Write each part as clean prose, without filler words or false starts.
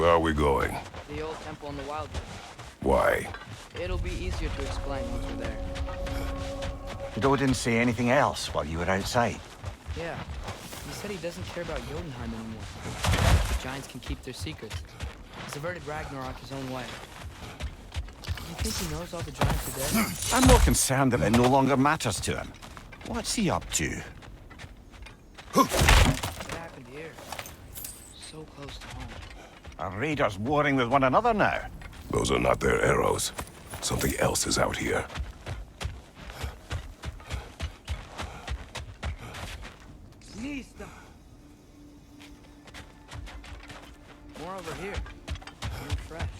Where are we going? The old temple in the wildwood. Why? It'll be easier to explain once we're there. Did Odin say anything else while you were outside? Yeah. He said he doesn't care about Jotunheim anymore. The giants can keep their secrets. He's averted Ragnarok his own way. You think he knows all the giants are dead? I'm more concerned that it no longer matters to him. What's he up to? What happened here? So close to home. Are raiders warring with one another now? Those are not their arrows. Something else is out here. More over here. And fresh.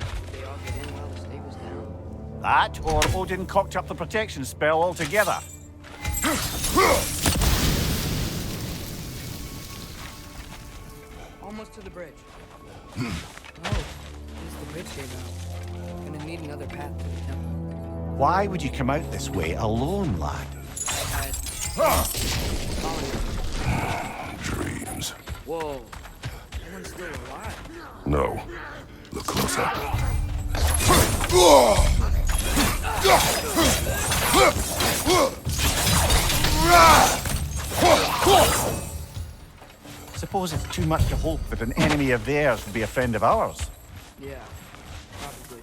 Did they all get in while the stay was down? That, or Odin cocked up the protection spell altogether. Almost to the bridge. Oh, at least the bridge gave out. Gonna need another path to the temple. Why would you come out this way alone, lad? Dreams. Whoa. Everyone's still alive. No. Look closer. Suppose it's too much to hope that an enemy of theirs would be a friend of ours. Yeah, probably.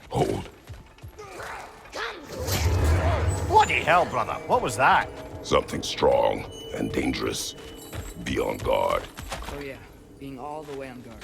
Hold. Bloody hell, brother. What was that? Something strong and dangerous. Be on guard. So yeah, being all the way on guard.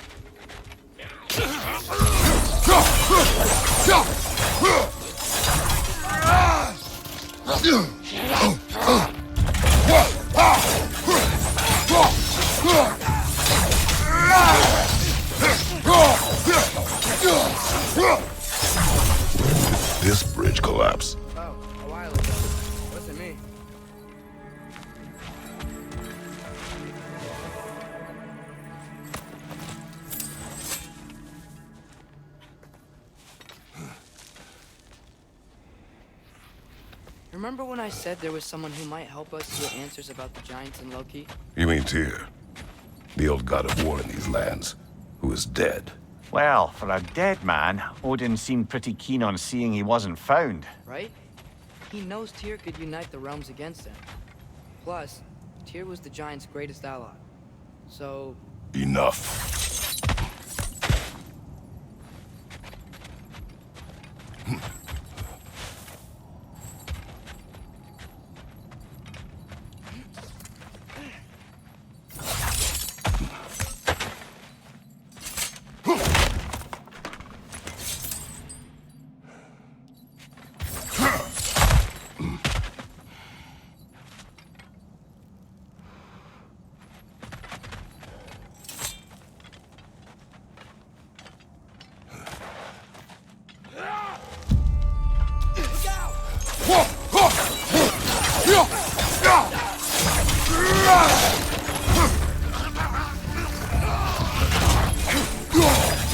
This bridge collapse. Oh, a while ago. Wasn't me. Remember when I said there was someone who might help us get answers about the giants and Loki? You mean Tyr? The old god of war in these lands, who is dead. Well, for a dead man, Odin seemed pretty keen on seeing he wasn't found. Right? He knows Tyr could unite the realms against him. Plus, Tyr was the giants' greatest ally. So... Enough.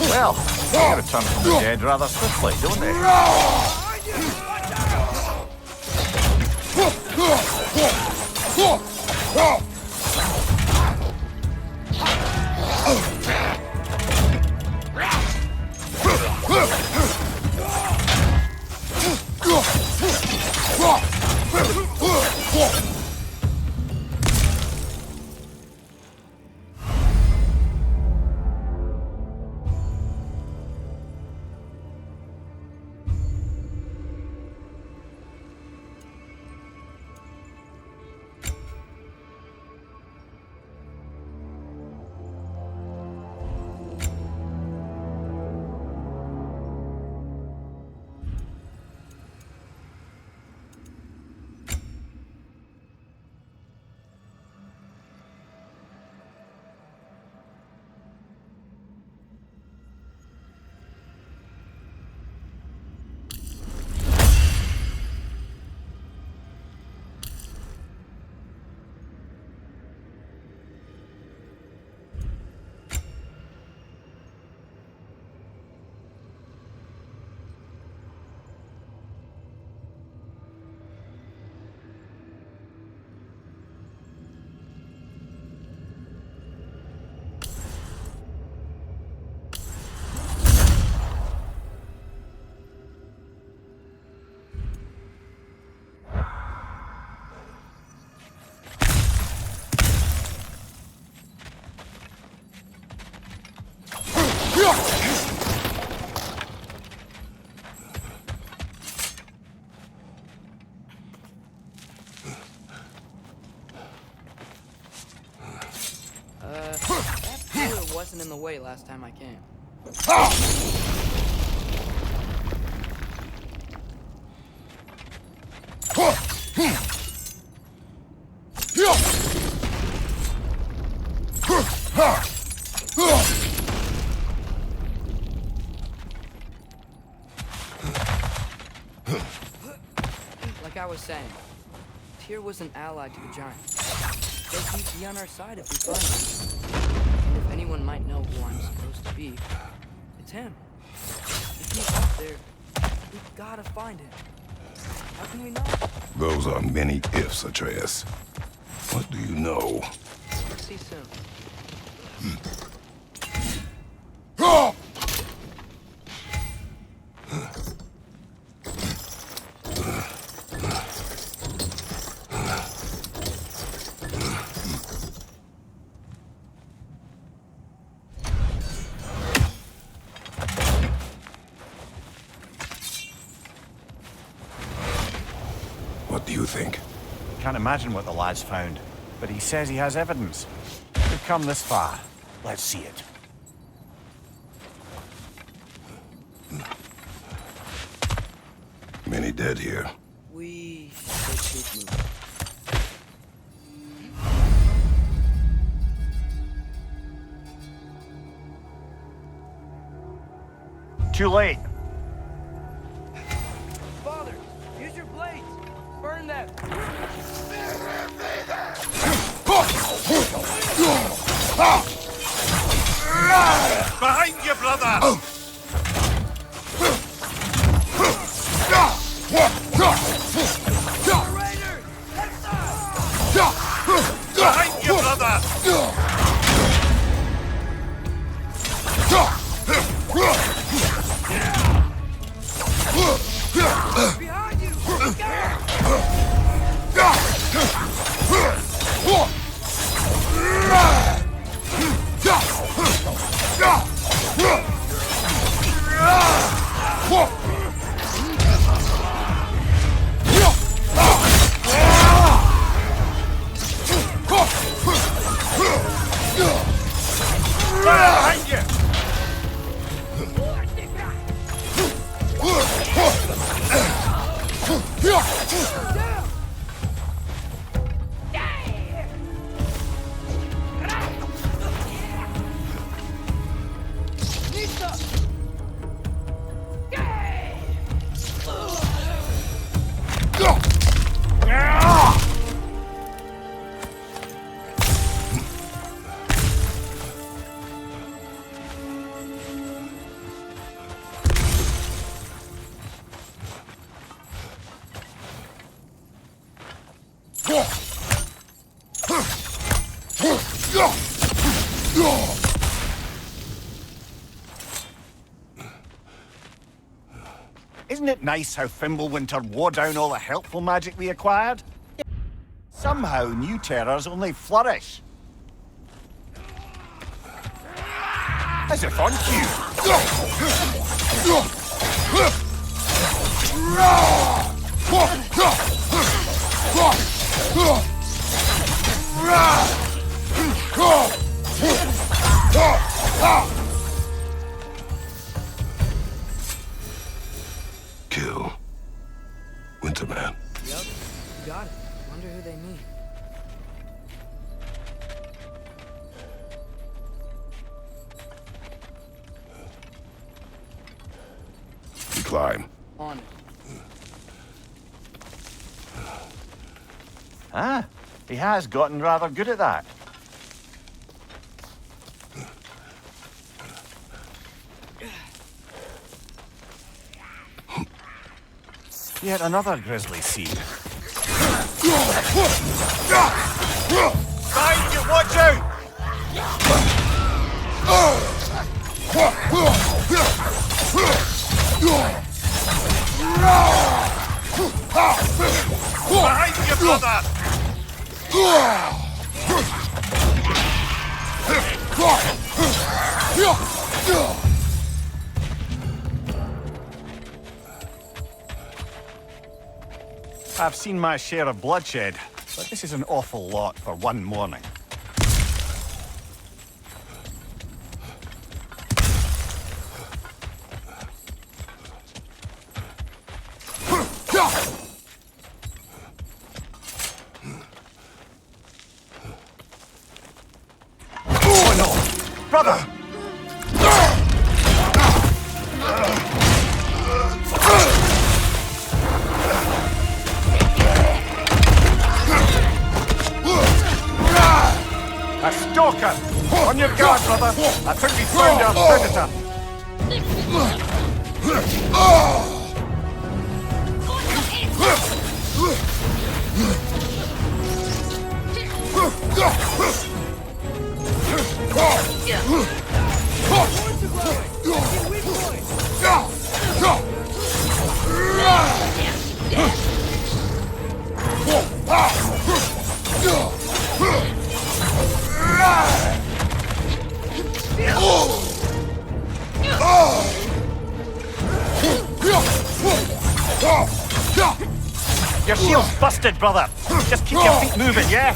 Well, they return from the dead rather swiftly, don't they? That pillar wasn't in the way last time I came. Like I was saying, Tyr was an ally to the giants. So he'd be on our side if we find him. And if anyone might know who I'm supposed to be, it's him. If he's up there, we've gotta find him. How can we know? Those are many ifs, Atreus. What do you know? We'll see soon. What do you think? Can't imagine what the lad's found, but he says he has evidence. We've come this far. Let's see it. Many dead here. We should keep moving. Too late. Father, use your blades. Burn them. Behind you, brother! Raiders, Behind you, brother! behind you. Behind you! Isn't it nice how Fimbulwinter wore down all the helpful magic we acquired? Somehow new terrors only flourish. As if on Kill. Winterman. Yep, got it. Wonder who they mean. We climb. On it. Ah, he has gotten rather good at that. Yet another grisly scene. Behind you, watch out! Behind you, brother! I've seen my share of bloodshed, but this is an awful lot for one morning. Oh no! Brother! A stalker! On your guard, brother! I think we found our predator! Your shield's busted, brother! Just keep your feet moving, yeah?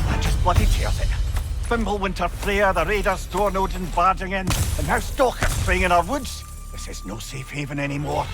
That just bloody tears it. Fimbulwinter, Freya, the raiders, Thorn Odin barging in, and now stalkers spraying in our woods. This is no safe haven anymore.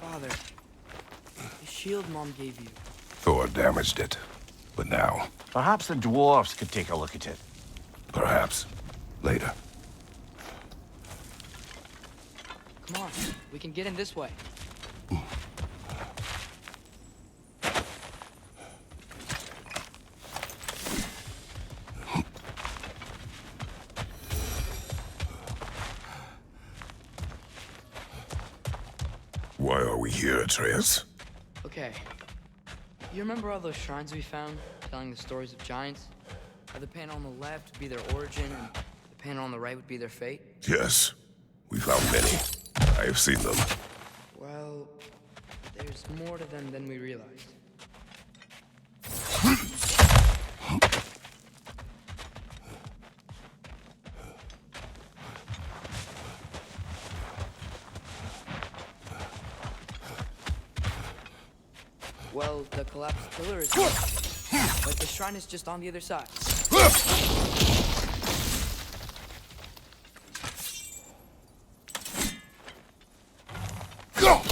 Father, the shield Mom gave you. Thor damaged it. But now, Perhaps the dwarves could take a look at it. perhaps, later. Come on, we can get in this way. Why are we here, Atreus? Okay. You remember all those shrines we found, telling the stories of giants? How the panel on the left would be their origin, and the panel on the right would be their fate? Yes. We found many. I have seen them. Well, there's more to them than we realized. Well, the collapsed pillar is here, but the shrine is just on the other side. Help.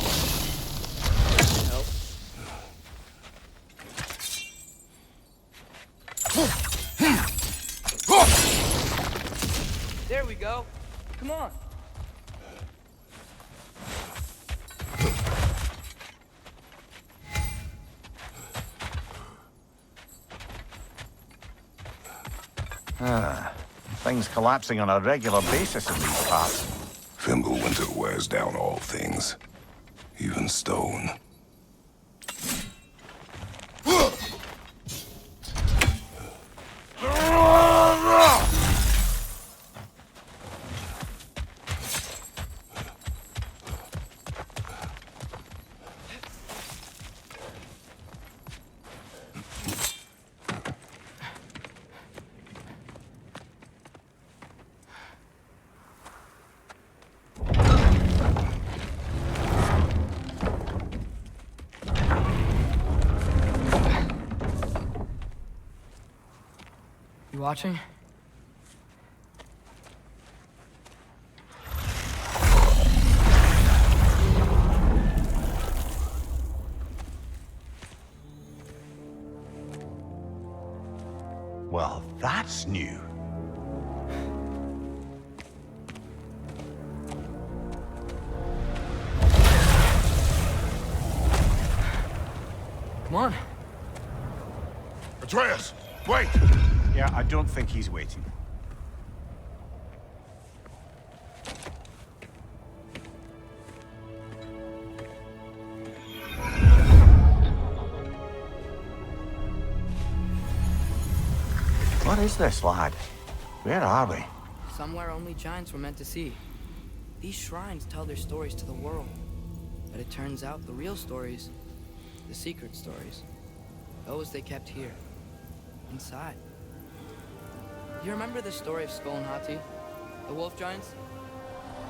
There we go. Come on. Things collapsing on a regular basis in these parts. Fimbulwinter wears down all things, even stone. You watching? Well, that's new. Come on. Atreus, wait! Yeah, I don't think he's waiting. What is this, lad? Where are we? Somewhere only giants were meant to see. These shrines tell their stories to the world. But it turns out the real stories, the secret stories, those they kept here, inside. You remember the story of Skull and Hati, the wolf giants?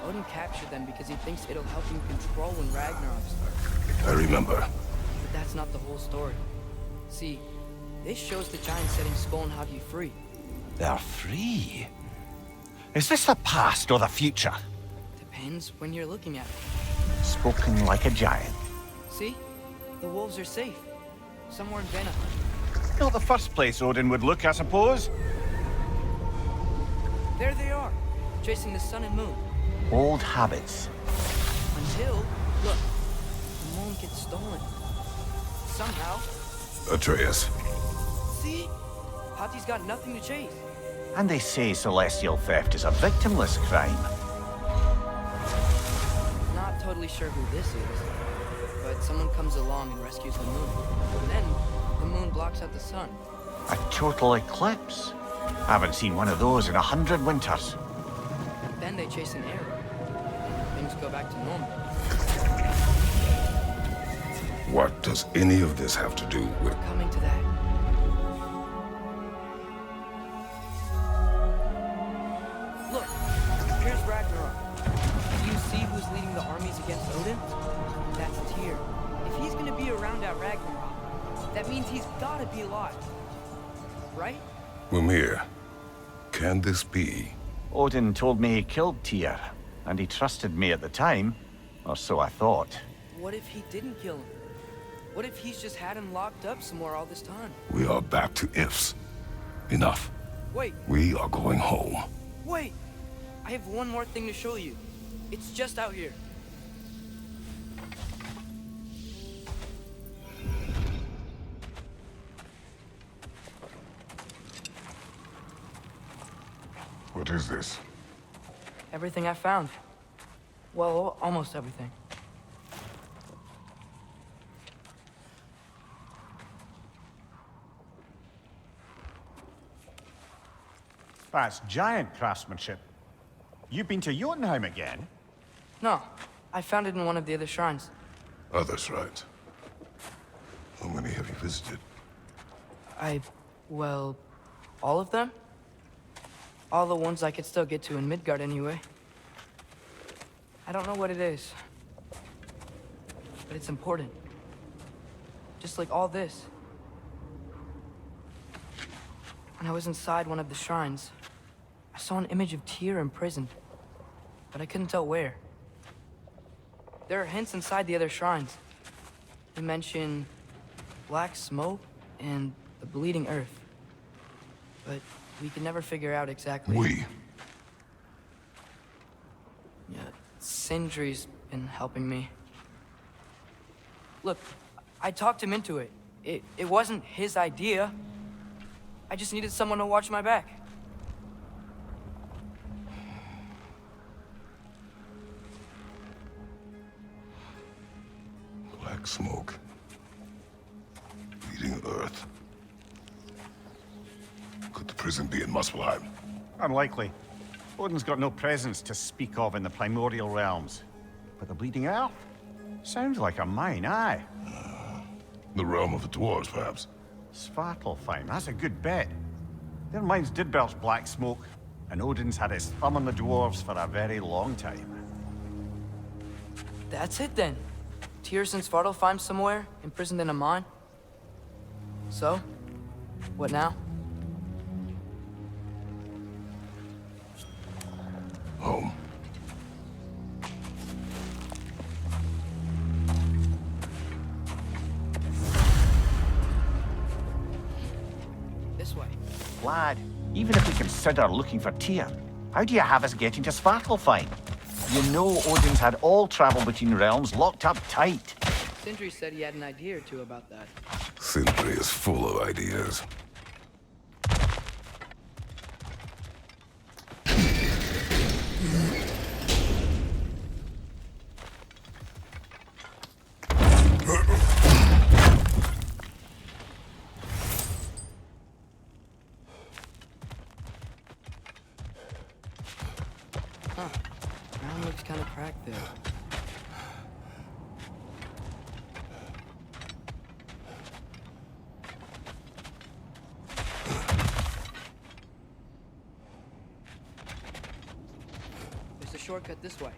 Odin captured them because he thinks it'll help him control when Ragnarok starts. I remember. But that's not the whole story. See, this shows the giants setting Skull and Hati free. They're free. Is this the past or the future? Depends when you're looking at it. Spoken like a giant. See? The wolves are safe. Somewhere in Vena. Not the first place Odin would look, I suppose. There they are, chasing the sun and moon. Old habits. Until, look, the moon gets stolen. Somehow. Atreus. See? Hati's got nothing to chase. And they say celestial theft is a victimless crime. Not totally sure who this is, but someone comes along and rescues the moon. And then, the moon blocks out the sun. A total eclipse. Haven't seen one of those in 100 winters. Then they chase an arrow. And things go back to normal. What does any of this have to do with... Coming to that. Look, here's Ragnarok. Do you see who's leading the armies against Odin? That's Tyr. If he's gonna be around at Ragnarok, that means he's gotta be alive. Right? Mimir, can this be? Odin told me he killed Tyr, and he trusted me at the time, or so I thought. What if he didn't kill him? What if he's just had him locked up somewhere all this time? We are back to ifs. Enough. Wait, We are going home. wait! I have one more thing to show you. It's just out here. What is this? Everything I found. Well, almost everything. That's giant craftsmanship. You've been to Jotunheim again? No, I found it in one of the other shrines. Others, right? How many have you visited? Well, all of them? All the ones I could still get to in Midgard anyway. I don't know what it is. But it's important. Just like all this. When I was inside one of the shrines, I saw an image of Tyr imprisoned. But I couldn't tell where. There are hints inside the other shrines. They mention black smoke and the bleeding earth. But we could never figure out exactly. Yeah, Sindri's been helping me. Look, I talked him into it. It wasn't his idea. I just needed someone to watch my back. Black smoke. Bleeding earth. Could the prison be in Muspelheim? Unlikely. Odin's got no presence to speak of in the primordial realms. But the Bleeding Earth? Sounds like a mine, aye. The realm of the dwarves, perhaps? Svartalfheim, that's a good bet. Their mines did belch black smoke, and Odin's had his thumb on the dwarves for a very long time. That's it then. Tyr's in Svartalfheim somewhere, imprisoned in a mine. So, what now? Home. This way. Lad, even if we consider looking for Tyr, how do you have us getting to Svartalfheim? You know Odin's had all travel between realms locked up tight. Sindri said he had an idea or two about that. Sindri is full of ideas. Huh. Ground looks kind of cracked there. There's a shortcut this way.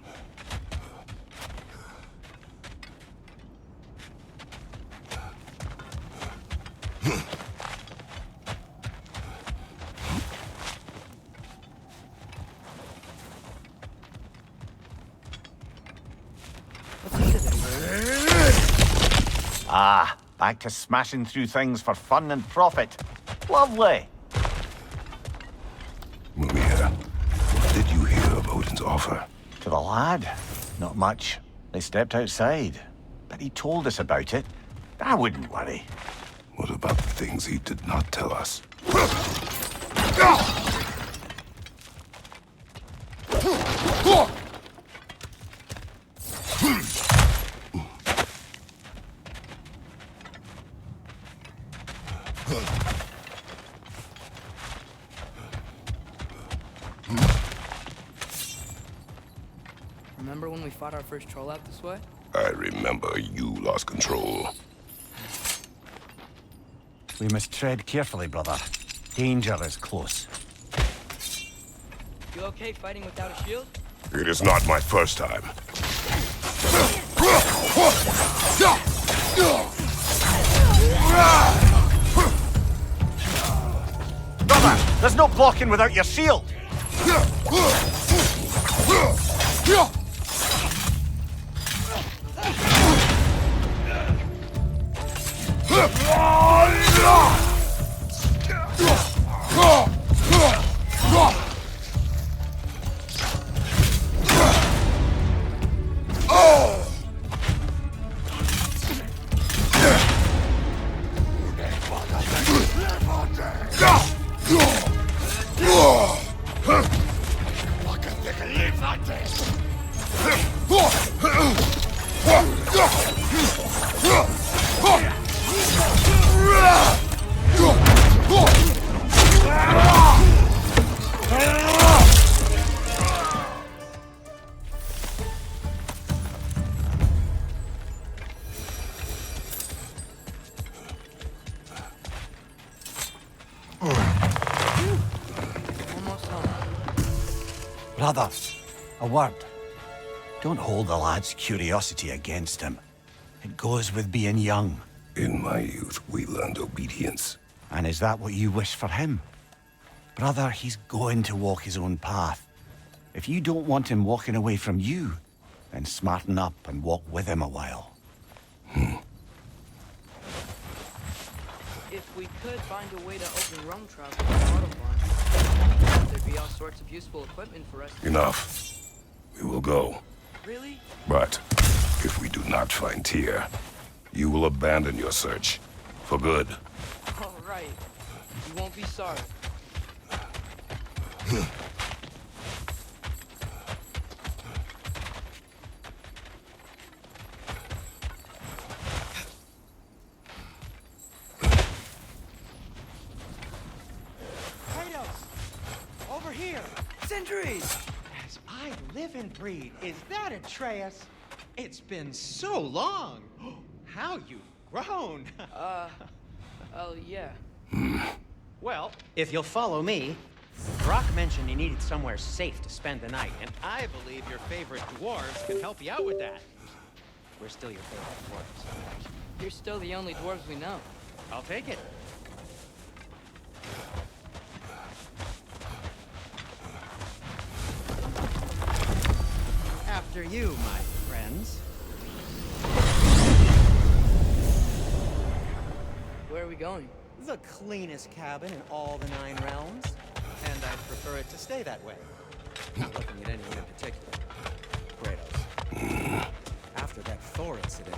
What's under there? Ah, back to smashing through things for fun and profit. Lovely. Mumia, what did you hear of Odin's offer? To the lad? Not much. They stepped outside. But he told us about it. I wouldn't worry. What about the things he did not tell us? Remember when we fought our first troll out this way? I remember you lost control. We must tread carefully, brother. Danger is close. You okay fighting without a shield? It is not my first time. Brother, there's no blocking without your shield! Almost home. Brother, a word. Don't hold the lad's curiosity against him. It goes with being young. In my youth, we learned obedience. And is that what you wish for him? Brother, he's going to walk his own path. If you don't want him walking away from you, then smarten up and walk with him a while. If we could find a way to open roam travel to Svartalfheim, there'd be all sorts of useful equipment for us to... Enough. We will go. Really? But if we do not find Tyr, you will abandon your search. For good. All right. You won't be sorry. Kratos! Over here! Sindri! As I live and breathe, is that Atreus? It's been so long! How you've grown! Oh, yeah. Well, if you'll follow me, Brock mentioned he needed somewhere safe to spend the night, and I believe your favorite dwarves can help you out with that. We're still your favorite dwarves. You're still the only dwarves we know. I'll take it. After you, my friends. Where are we going? The cleanest cabin in all the 9 realms. And I'd prefer it to stay that way. Not looking at anyone in particular. Kratos. After that Thor incident,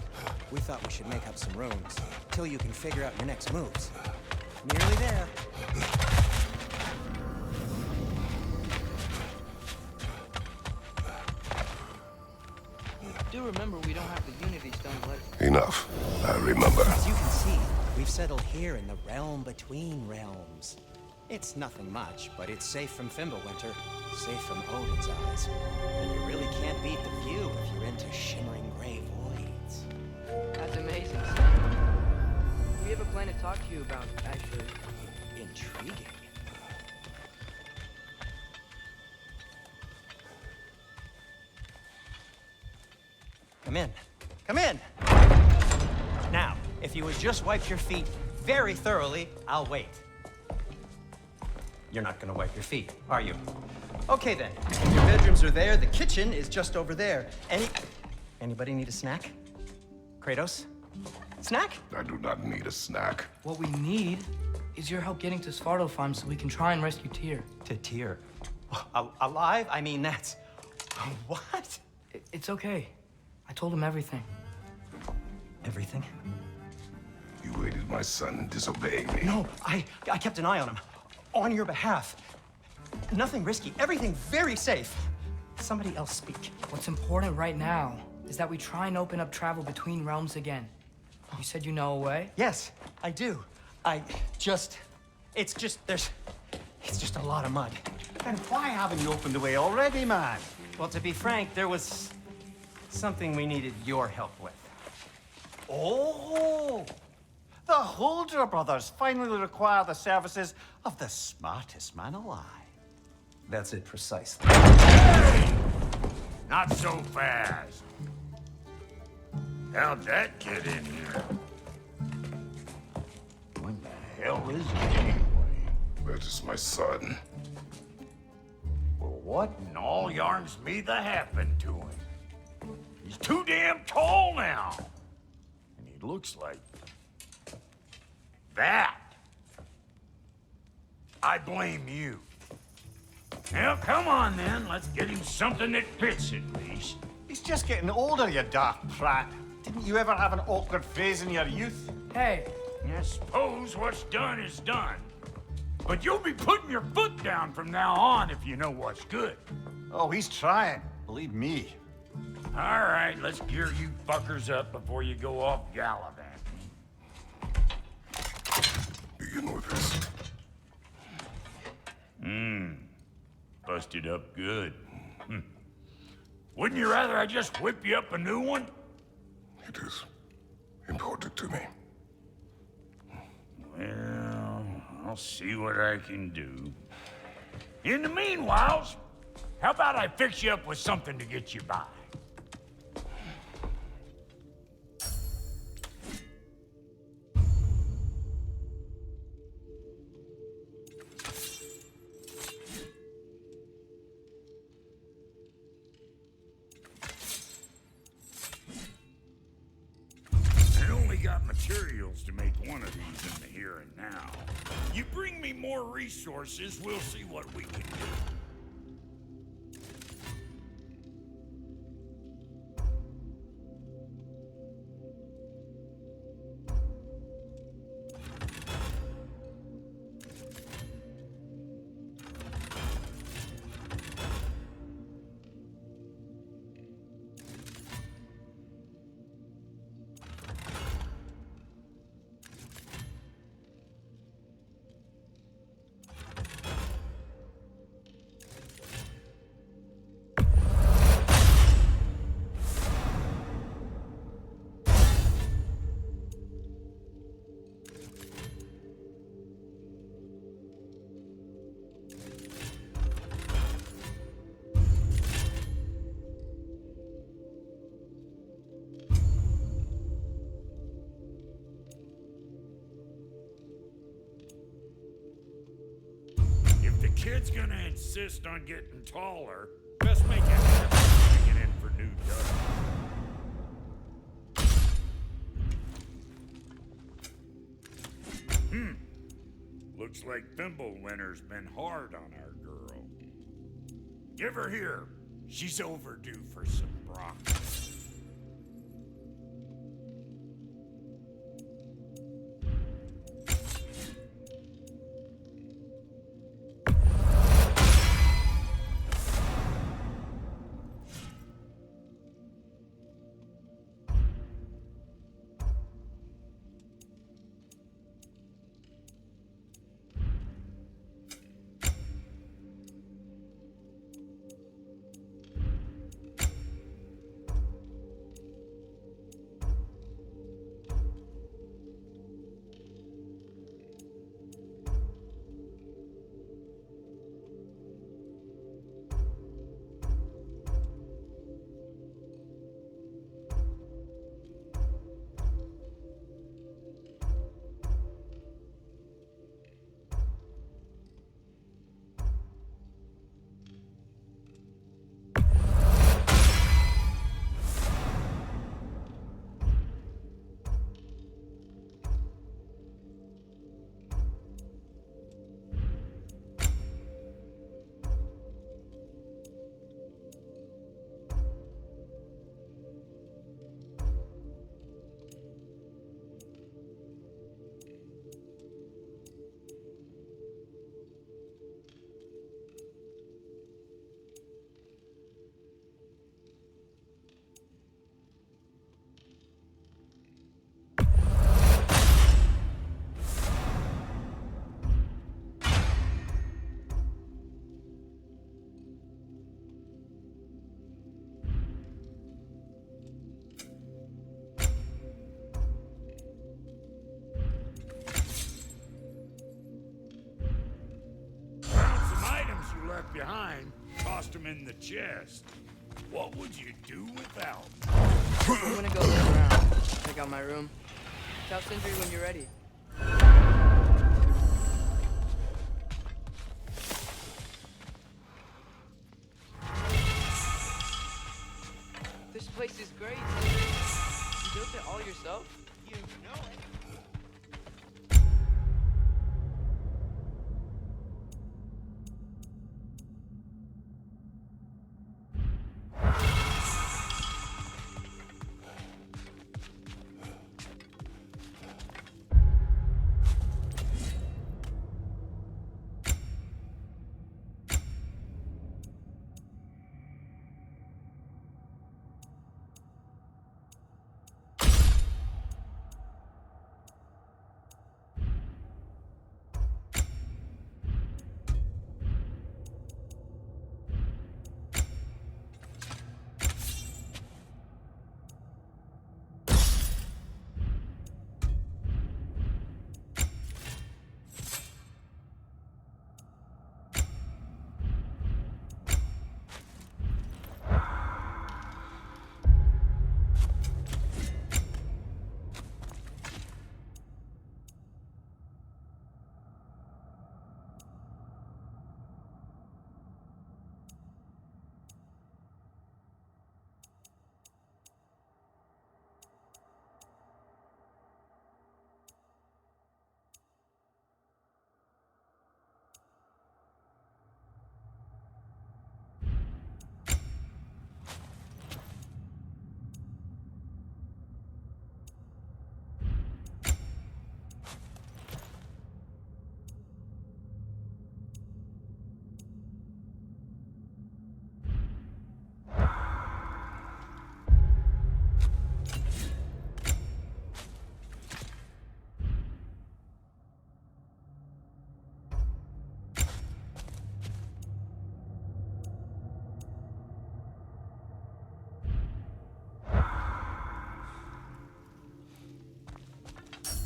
we thought we should make up some rooms, till you can figure out your next moves. Nearly there. Do remember we don't have the Unity Stone left. Enough. I remember. As you can see, we've settled here in the realm between realms. It's nothing much, but it's safe from Fimbulwinter, safe from Odin's eyes. And you really can't beat the view if you're into shimmering gray voids. That's amazing, son. We have a plan to talk to you about, actually. Intriguing. Come in. Come in! Now, if you would just wipe your feet very thoroughly, I'll wait. You're not gonna wipe your feet, are you? Okay then. Your bedrooms are there, the kitchen is just over there. Anybody need a snack? Kratos? Snack? I do not need a snack. What we need is your help getting to Svartalfheim so we can try and rescue Tyr. To Tyr? Alive? I mean, that's... What? It's okay. I told him everything. Everything? You aided my son in disobeying me. No, I kept an eye on him. On your behalf. Nothing risky, everything very safe. Somebody else speak. What's important right now is that we try and open up travel between realms again. You said you know a way? Yes, I do. It's just a lot of mud. Then why haven't you opened the way already, man? Well, to be frank, there was something we needed your help with. Oh! The Holder brothers finally require the services of the smartest man alive. That's it precisely. Not so fast. How'd that get in here? When the hell is it anyway? That is my son. Well, what in all yarns me that happened to him? He's too damn tall now. And he looks like... that. I blame you. Well, come on then. Let's get him something that fits at least. He's just getting older, you daft prat. Didn't you ever have an awkward phase in your youth? Hey, I suppose what's done is done. But you'll be putting your foot down from now on if you know what's good. Oh, he's trying. Believe me. All right, let's gear you fuckers up before you go off gallivanting. Begin with this. Busted up good. Wouldn't you rather I just whip you up a new one? It is important to me. Well, I'll see what I can do. In the meanwhile, how about I fix you up with something to get you by? Materials to make one of these in the here and now. You bring me more resources, we'll see what we can do. Kid's gonna insist on getting taller. Best make it happen, bring it in for new who does. Looks like Thimblewinter's been hard on our girl. Give her here. She's overdue for some broth. Left behind, tossed him in the chest. What would you do without? I'm gonna go look around. Check out my room. Tell Sindri when you're ready. This place is great, Sindri. You built it all yourself? You know it.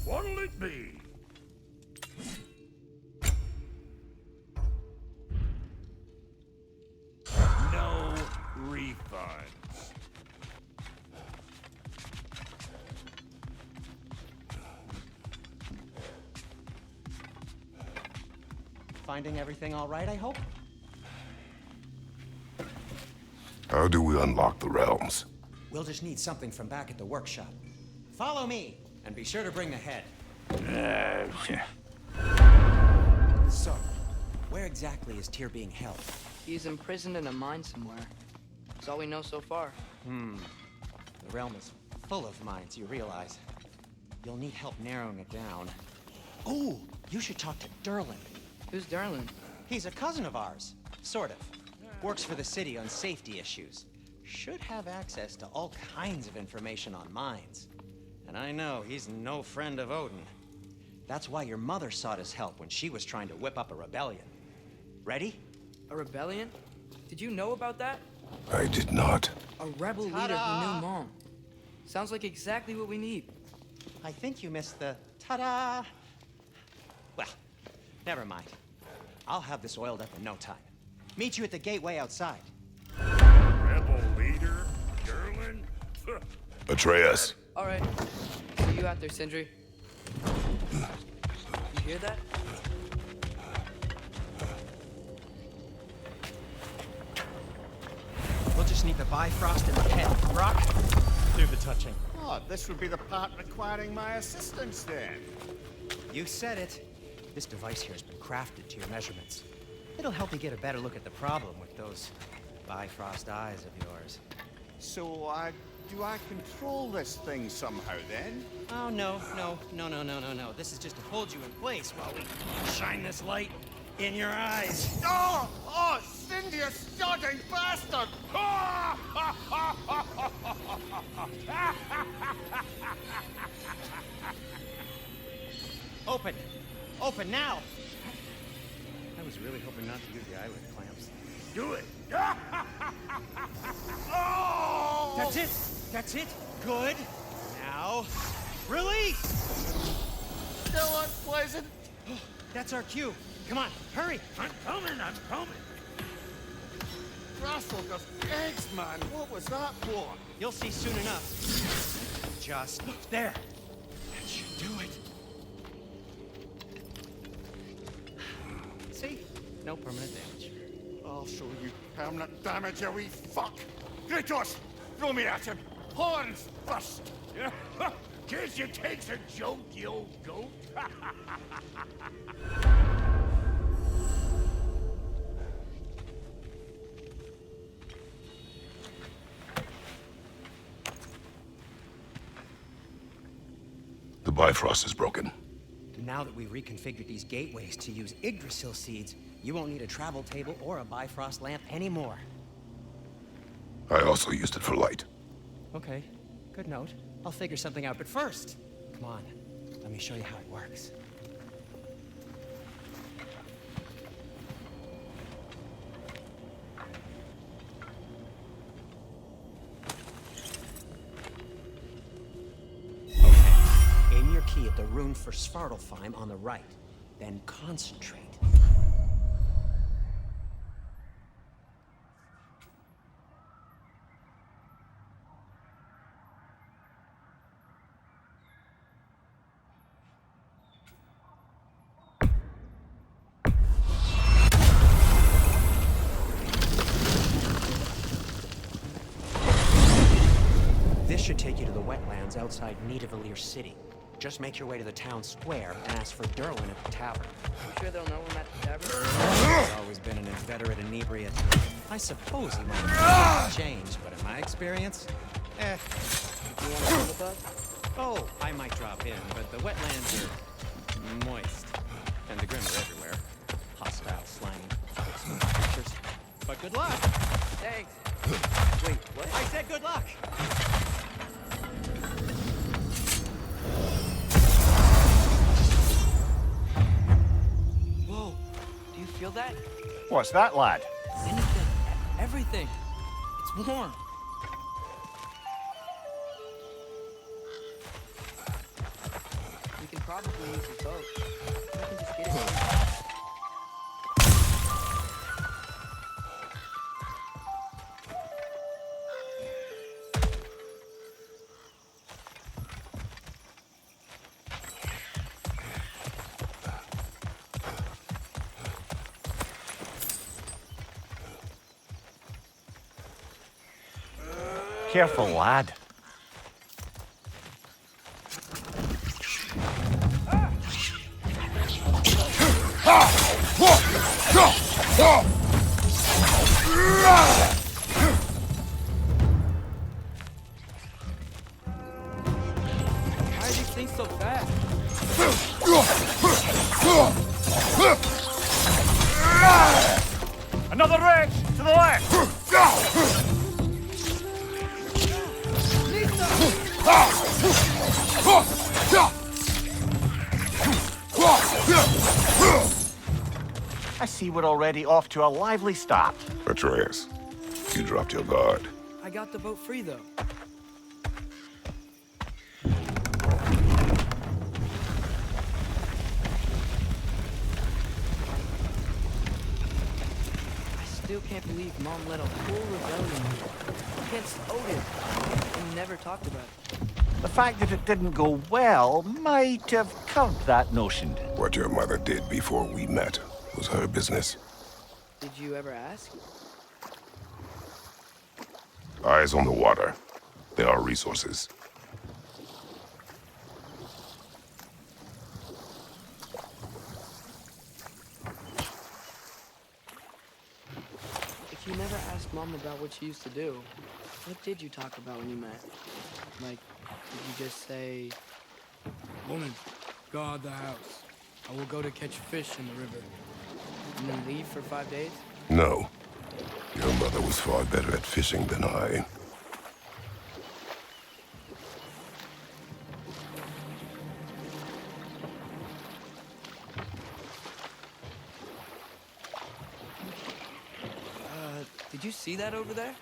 What'll it be? No refunds. Finding everything all right, I hope? How do we unlock the realms? We'll just need something from back at the workshop. Follow me, and be sure to bring the head. So, where exactly is Tyr being held? He's imprisoned in a mine somewhere. That's all we know so far. The realm is full of mines, you realize. You'll need help narrowing it down. Oh, you should talk to Derlin. Who's Darlin? He's a cousin of ours, sort of. Works for the city on safety issues. Should have access to all kinds of information on mines. And I know he's no friend of Odin. That's why your mother sought his help when she was trying to whip up a rebellion. Ready? A rebellion? Did you know about that? I did not. A rebel leader who knew Mom. Sounds like exactly what we need. I think you missed the ta-da. Well, never mind. I'll have this oiled up in no time. Meet you at the gateway outside. Rebel leader, Derlin? Atreus. All right. See you out there, Sindri. You hear that? We'll just need the Bifrost in the head. Brock, do the touching. Oh, this would be the part requiring my assistance then. You said it. This device here has been crafted to your measurements. It'll help you get a better look at the problem with those Bifrost eyes of yours. So, do I control this thing somehow then? Oh, no. This is just to hold you in place while we shine this light in your eyes. Oh, Cindy, you sodding bastard! Open! Open now! I was really hoping not to use the eyelid clamps. Do it! That's it! That's it! Good! Now, release! Still unpleasant. That's our cue. Come on, hurry! I'm coming! Grasshopper's eggs, man. What was that for? You'll see soon enough. Just there. That should do it. See? No permanent damage. I'll show you permanent damage, you wee fuck. Kratos, throw me at him. Horns first. Guess you takes a joke, you old goat. The Bifrost is broken. Now that we've reconfigured these gateways to use Yggdrasil seeds, you won't need a travel table or a Bifrost lamp anymore. I also used it for light. Okay, good note. I'll figure something out, but first, come on, let me show you how it works. Okay, aim your key at the rune for Svartalfheim on the right, then concentrate. This should take you to the wetlands outside Nidavellir City. Just make your way to the town square and ask for Derlin at the tavern. You sure they'll know when that tavern? He's always been an inveterate inebriate. I suppose he might have changed, but in my experience, Do you want to come with us? Oh, I might drop in, but the wetlands are moist. And the Grimm are everywhere. Hostile, slimy, creatures. But good luck! Thanks. Wait, what? I said good luck! Whoa. Do you feel that? What's that, lad? Anything. Everything. It's warm. We can probably use a boat. We can just get it. Careful, lad. Why are these things so fast? Another wrench to the left! I see we're already off to a lively start. Atreus, you dropped your guard. I got the boat free, though. I still can't believe Mom led a whole rebellion against Odin and never talked about it. The fact that it didn't go well might have curbed that notion. What your mother did before we met was her business. Did you ever ask? Eyes on the water. There are resources. If you never asked Mom about what she used to do, what did you talk about when you met? Like, did you just say, "Woman, guard the house. I will go to catch fish in the river," and then leave for 5 days? No. Your mother was far better at fishing than I. Did you see that over there?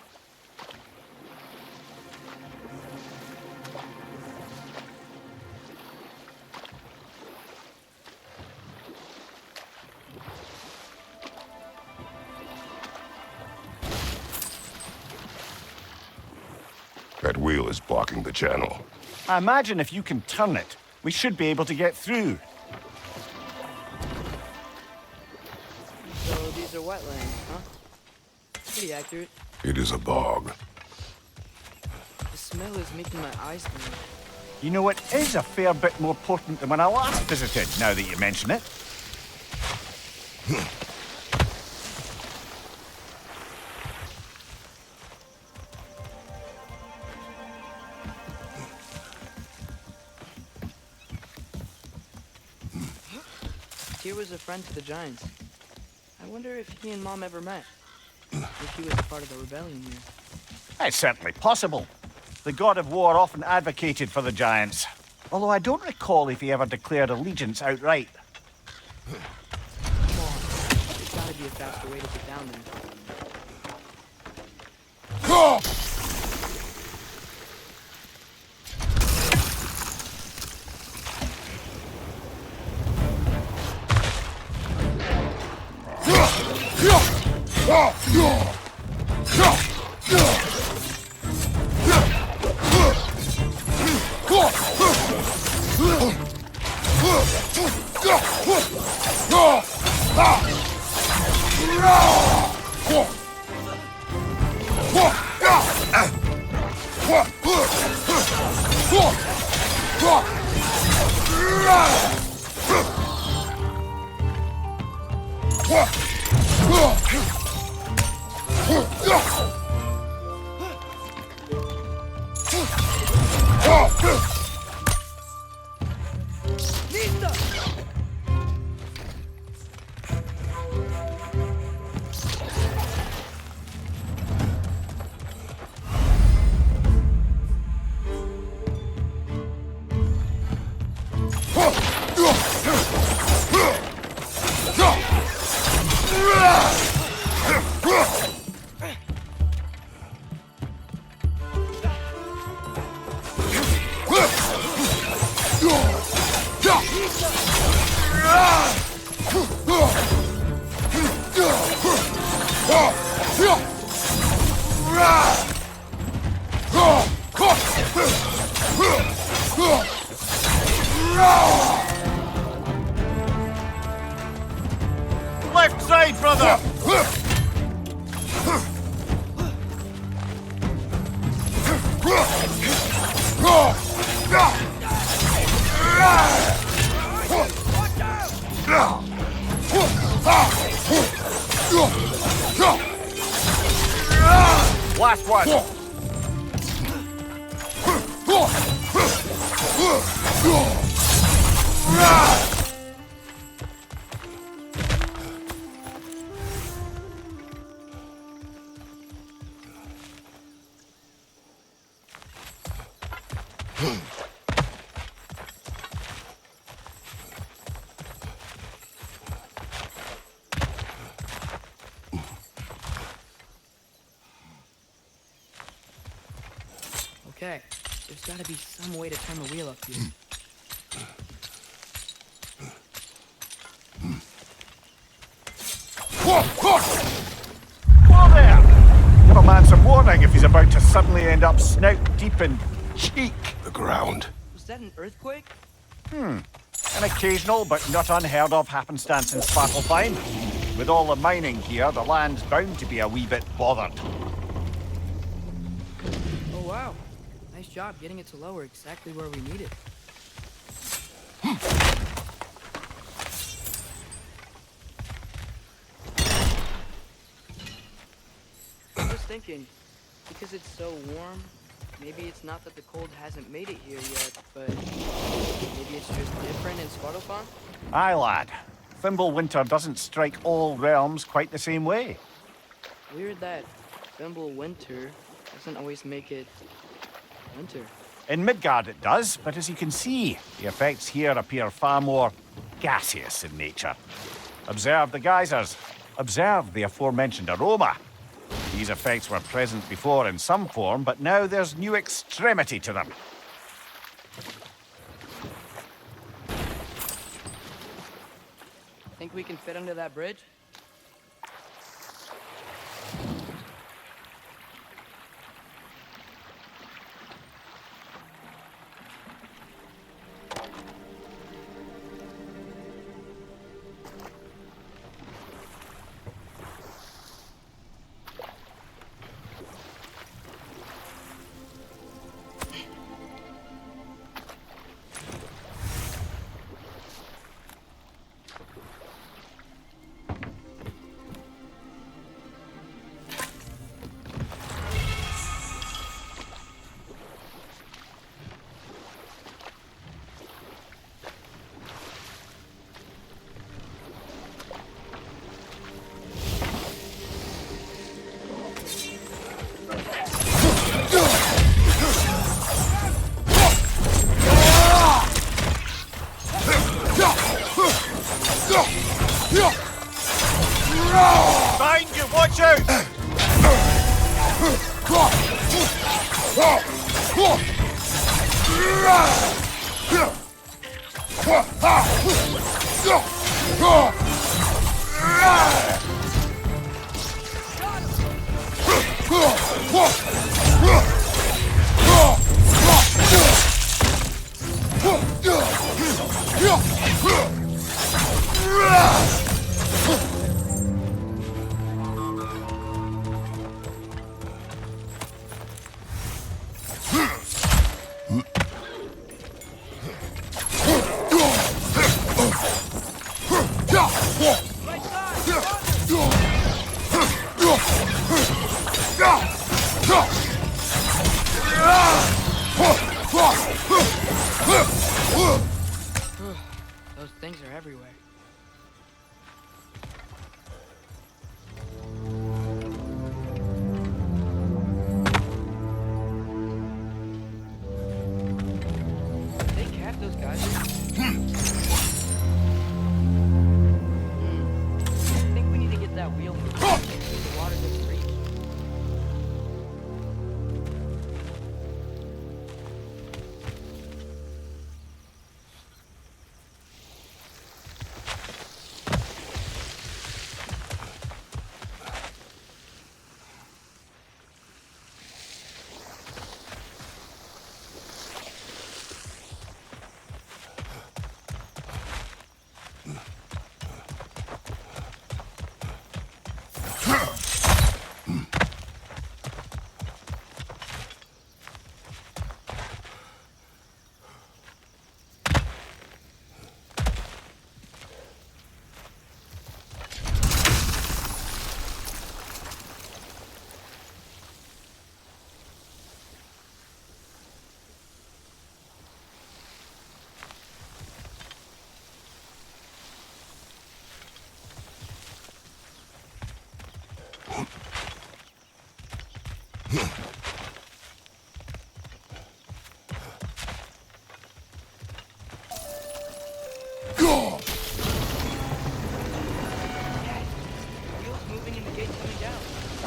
That wheel is blocking the channel. I imagine if you can turn it, we should be able to get through. So these are wetlands, huh? Pretty accurate. It is a bog. The smell is making my eyes burn. You know, it is a fair bit more potent than when I last visited, now that you mention it. Tyr was a friend to the Giants. I wonder if he and Mom ever met. If he was a part of the rebellion here. It's certainly possible. The god of war often advocated for the giants. Although I don't recall if he ever declared allegiance outright. Come on. There's gotta be a faster way to get down there. Left side, brother! last one. Okay, there's gotta be some way to turn the wheel up here. Whoa there! Give a man some warning if he's about to suddenly end up snout deep in cheek. The ground. Was that an earthquake? An occasional but not unheard of happenstance in Svartalfheim. With all the mining here, the land's bound to be a wee bit bothered. Oh wow, nice job getting it to lower exactly where we need it. I'm just thinking, because it's so warm, maybe it's not that the cold hasn't made it here yet, but maybe it's just different in Svartalfheim? Aye, lad. Fimbulwinter doesn't strike all realms quite the same way. Weird that Fimbulwinter doesn't always make it winter. In Midgard it does, but as you can see, the effects here appear far more gaseous in nature. Observe the geysers. Observe the aforementioned aroma. These effects were present before in some form, but now there's new extremity to them. Think we can fit under that bridge? Behind you, watch out! Those things are everywhere. Did they cap those guys? I think we need to get that wheel moving. The water doesn't reach.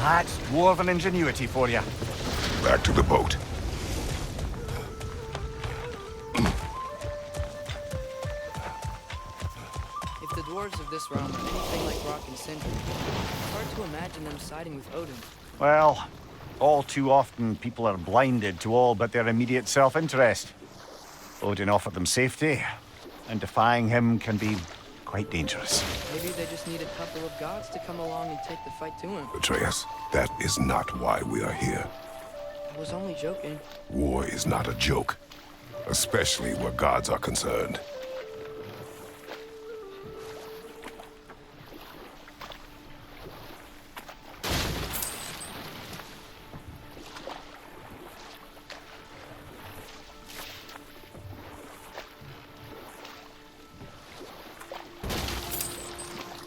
That's dwarven ingenuity for you. Back to the boat. If the dwarves of this realm are anything like Rock and Cinder, it's hard to imagine them siding with Odin. Well, all too often people are blinded to all but their immediate self-interest. Odin offered them safety, and defying him can be quite dangerous. Maybe they just need a couple of gods to come along and take the fight to him. Atreus, that is not why we are here. I was only joking. War is not a joke, especially where gods are concerned.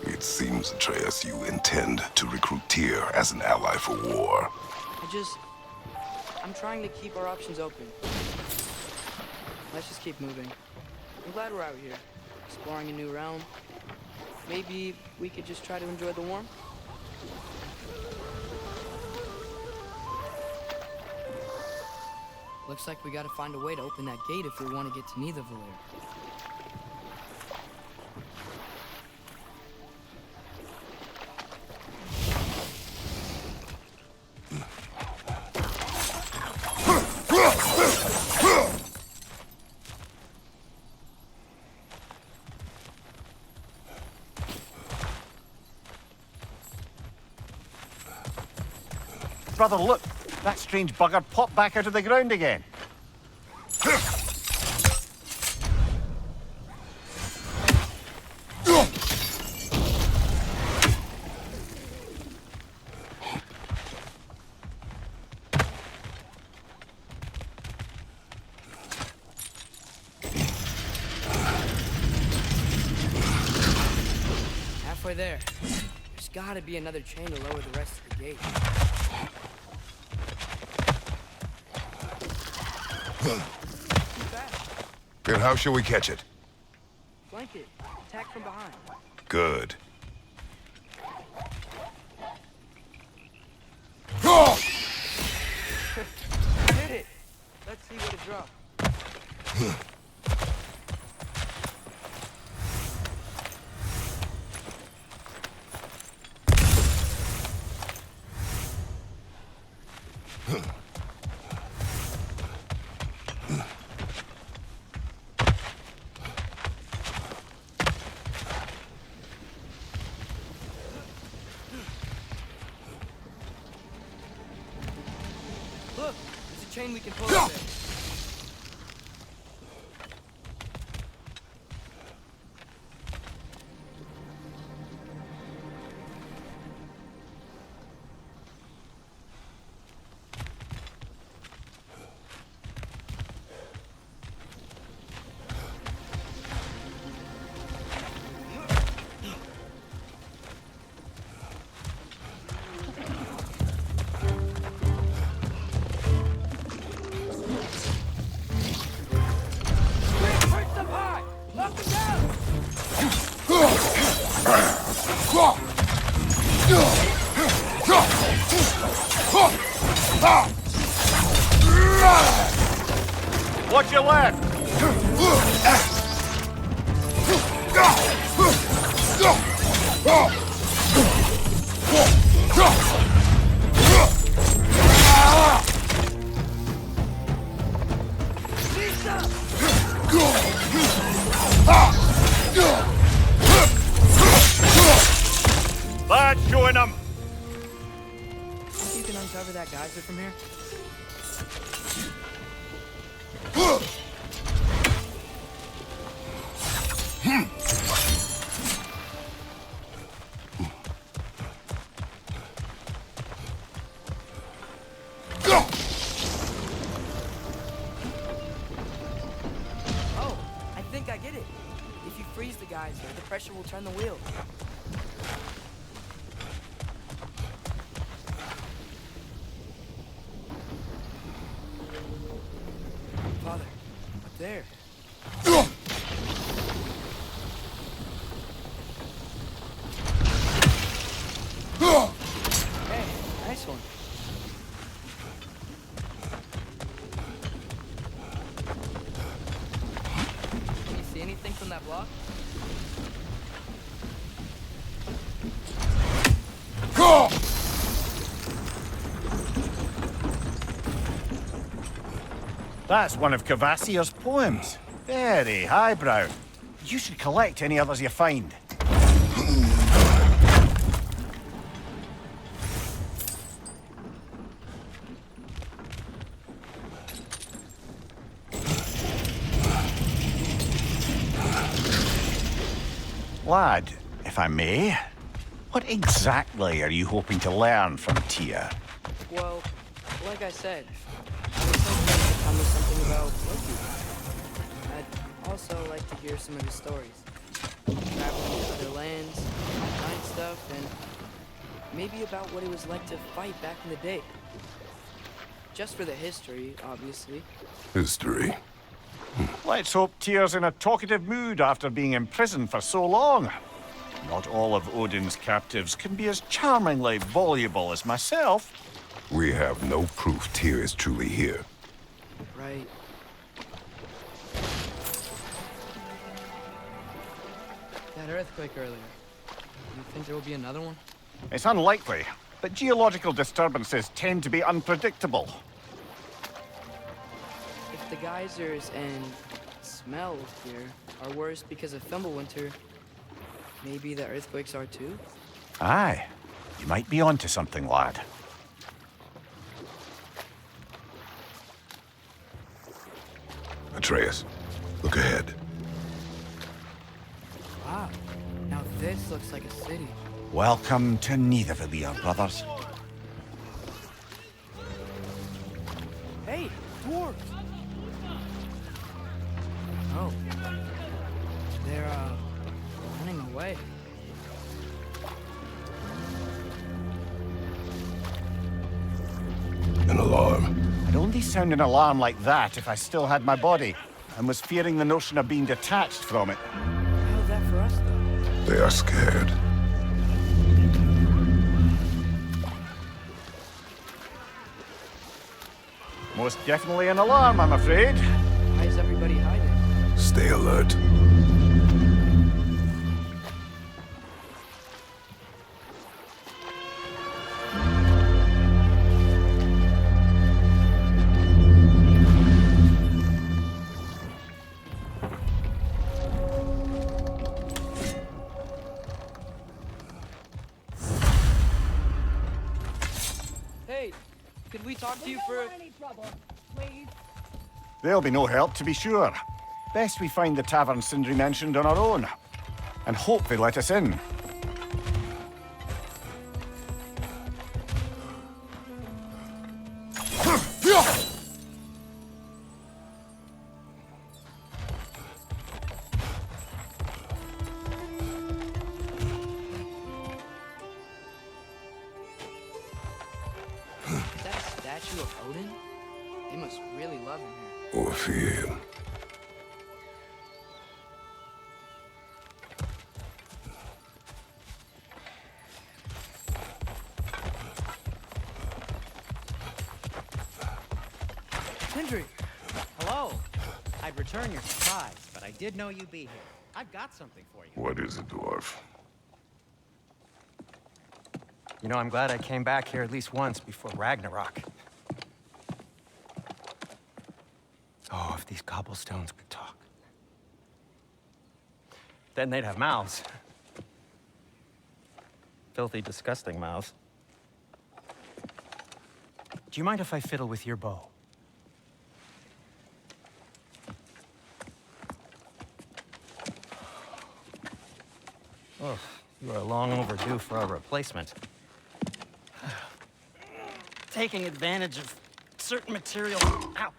It seems, Atreus, you intend to recruit Tyr as an ally for war. I'm trying to keep our options open. Let's just keep moving. I'm glad we're out here, exploring a new realm. Maybe we could just try to enjoy the warmth? Looks like we gotta find a way to open that gate if we want to get to Nidavellir. Brother, look! That strange bugger popped back out of the ground again. Halfway there. There's gotta be another chain to lower the rest of the gate. Then how shall we catch it? Flank it. Attack from behind. Good. Did it! Let's see what it dropped. Look, there's a chain we can pull up there. Watch your left! That's showing them! Think you can uncover that geyser from here? Oh, I think I get it. If you freeze the geyser, the pressure will turn the wheel. Father, up there. Hey, I That's one of Kvasir's poems. Very highbrow. You should collect any others you find. Lad, if I may, what exactly are you hoping to learn from Tyr? Well, like I said, I was hoping to tell me something about Loki. I'd also like to hear some of his stories. Traveling to other lands, find stuff, and maybe about what it was like to fight back in the day. Just for the history, obviously. History. Let's hope Tyr's in a talkative mood after being imprisoned for so long. Not all of Odin's captives can be as charmingly voluble as myself. We have no proof Tyr is truly here. Right. That earthquake earlier. Do you think there will be another one? It's unlikely, but geological disturbances tend to be unpredictable. If the geysers and smell here are worse because of Fimbulwinter, maybe the earthquakes are too? Aye, you might be onto something, lad. Atreus, look ahead. Wow. Now this looks like a city. Welcome to Nidavellir, brothers. Hey, dwarves! Oh. They're, running away. An alarm. I'd only sound an alarm like that if I still had my body, and was fearing the notion of being detached from it. How's that for us, though? They are scared. Most definitely an alarm, I'm afraid. Why is everybody hiding? Stay alert. Hey, could we talk to you for... Any trouble, please? There'll be no help, to be sure. Best we find the tavern Sindri mentioned on our own. And hope they let us in. Is that a statue of Odin? They must really love him here. Or fear him. Sindri! Hello. I'd return your surprise, but I did know you'd be here. I've got something for you. What is it, dwarf? You know, I'm glad I came back here at least once before Ragnarok. Oh, if these cobblestones could talk. Then they'd have mouths. Filthy, disgusting mouths. Do you mind if I fiddle with your bow? Oh, you are long overdue for a replacement. Taking advantage of certain material. Ow!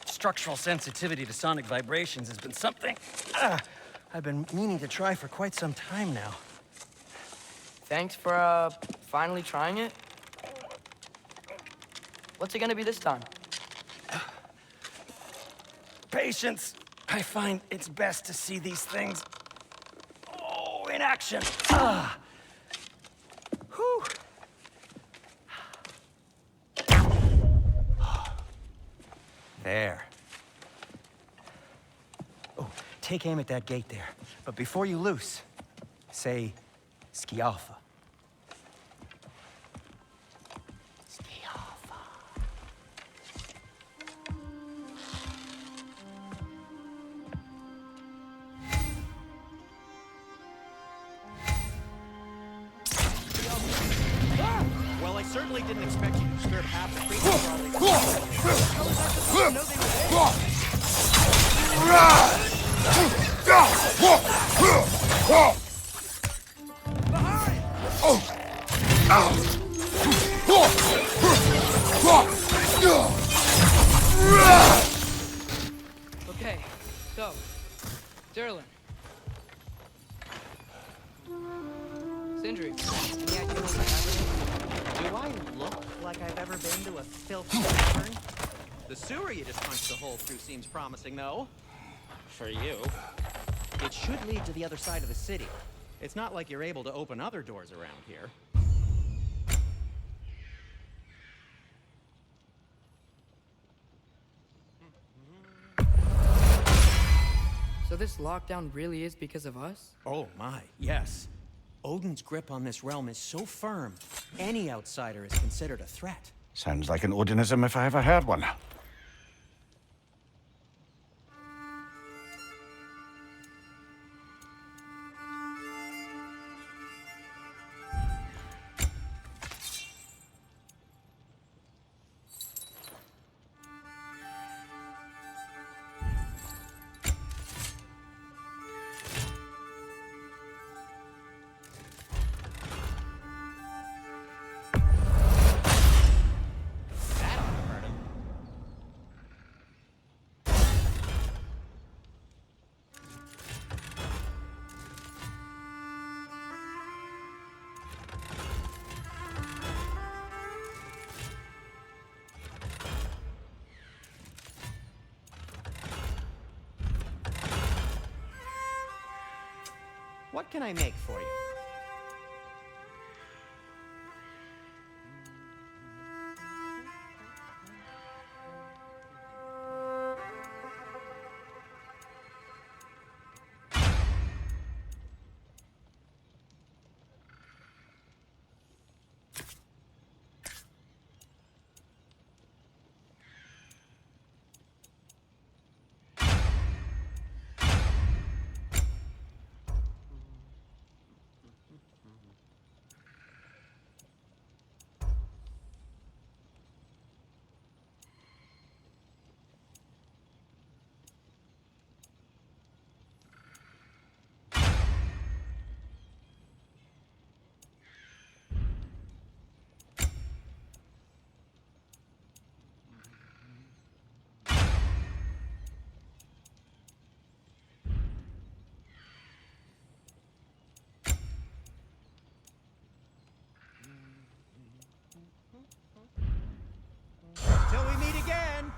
Structural sensitivity to sonic vibrations has been something I've been meaning to try for quite some time now. Thanks for, finally trying it. What's it gonna be this time? Patience. I find it's best to see these things, in action. Whew. There. Oh, take aim at that gate there. But before you loose, say, Skialfa. Skialfa. certainly didn't expect you to disturb half the creatures while they know they were Okay, so, Derlin. Sindri, any idea what's happening? Do I look like I've ever been to a filthy tavern? The sewer you just punched a hole through seems promising, though. For you. It should lead to the other side of the city. It's not like you're able to open other doors around here. So this lockdown really is because of us? Oh my, yes. Odin's grip on this realm is so firm, any outsider is considered a threat. Sounds like an Odinism if I ever heard one. That ought to hurt him. What can I make for you? Till we meet again!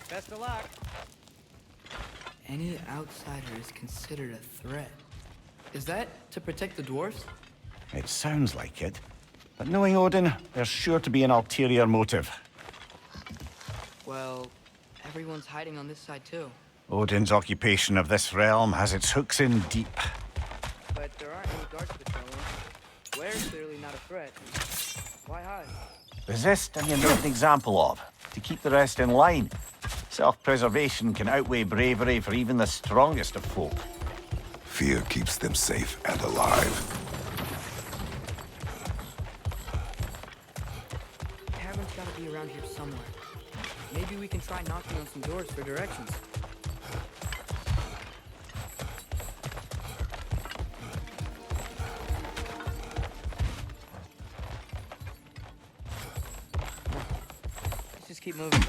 Best of luck. Any outsider is considered a threat. Is that to protect the dwarves? It sounds like it. But knowing Odin, there's sure to be an ulterior motive. Well, everyone's hiding on this side too. Odin's occupation of this realm has its hooks in deep. But there aren't any guards patrolling. We're clearly not a threat. Why hide? Resist and you're made an example of, to keep the rest in line. Self-preservation can outweigh bravery for even the strongest of folk. Fear keeps them safe and alive. Tavern's gotta be around here somewhere. Maybe we can try knocking on some doors for directions. Let's just keep moving.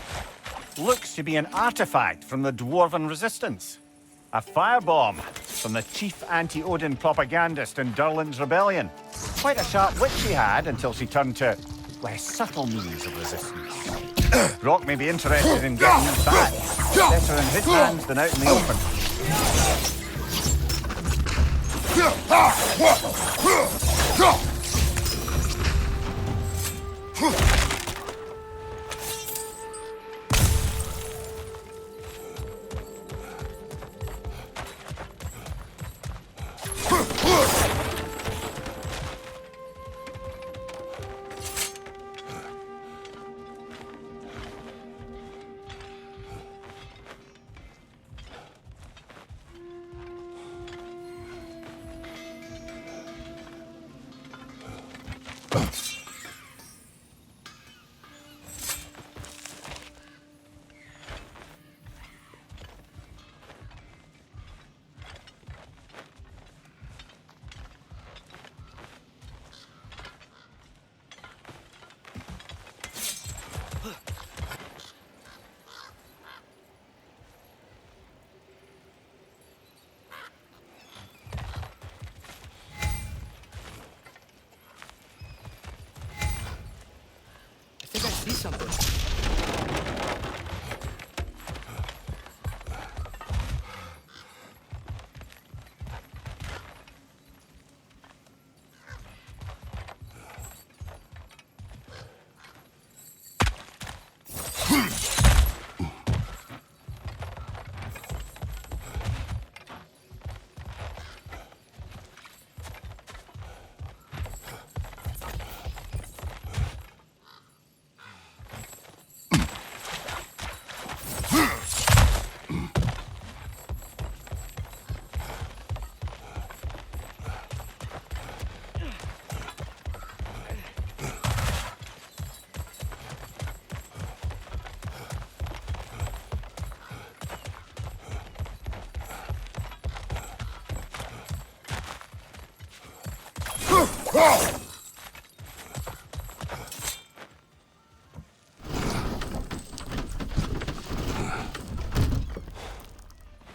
Looks to be an artifact from the Dwarven Resistance. A firebomb from the chief anti-Odin propagandist in Durlin's rebellion. Quite a sharp wit she had until she turned to less subtle means of resistance. Brock may be interested in getting these back. Better in his hands than out in the open. something.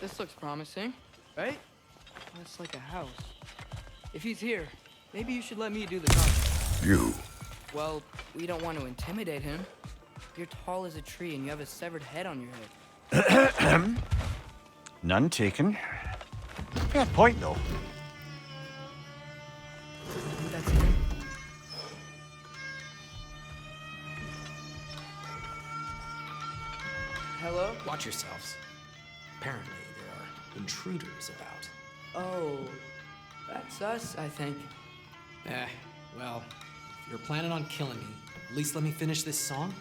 This looks promising, right? That's like a house. If he's here, maybe you should let me do the talking. You. Well, we don't want to intimidate him. You're tall as a tree and you have a severed head on your head. None taken. Fair point, though. That's him. Hello? Watch yourselves. Apparently, there are intruders about. Oh, that's us, I think. Well, if you're planning on killing me, at least let me finish this song.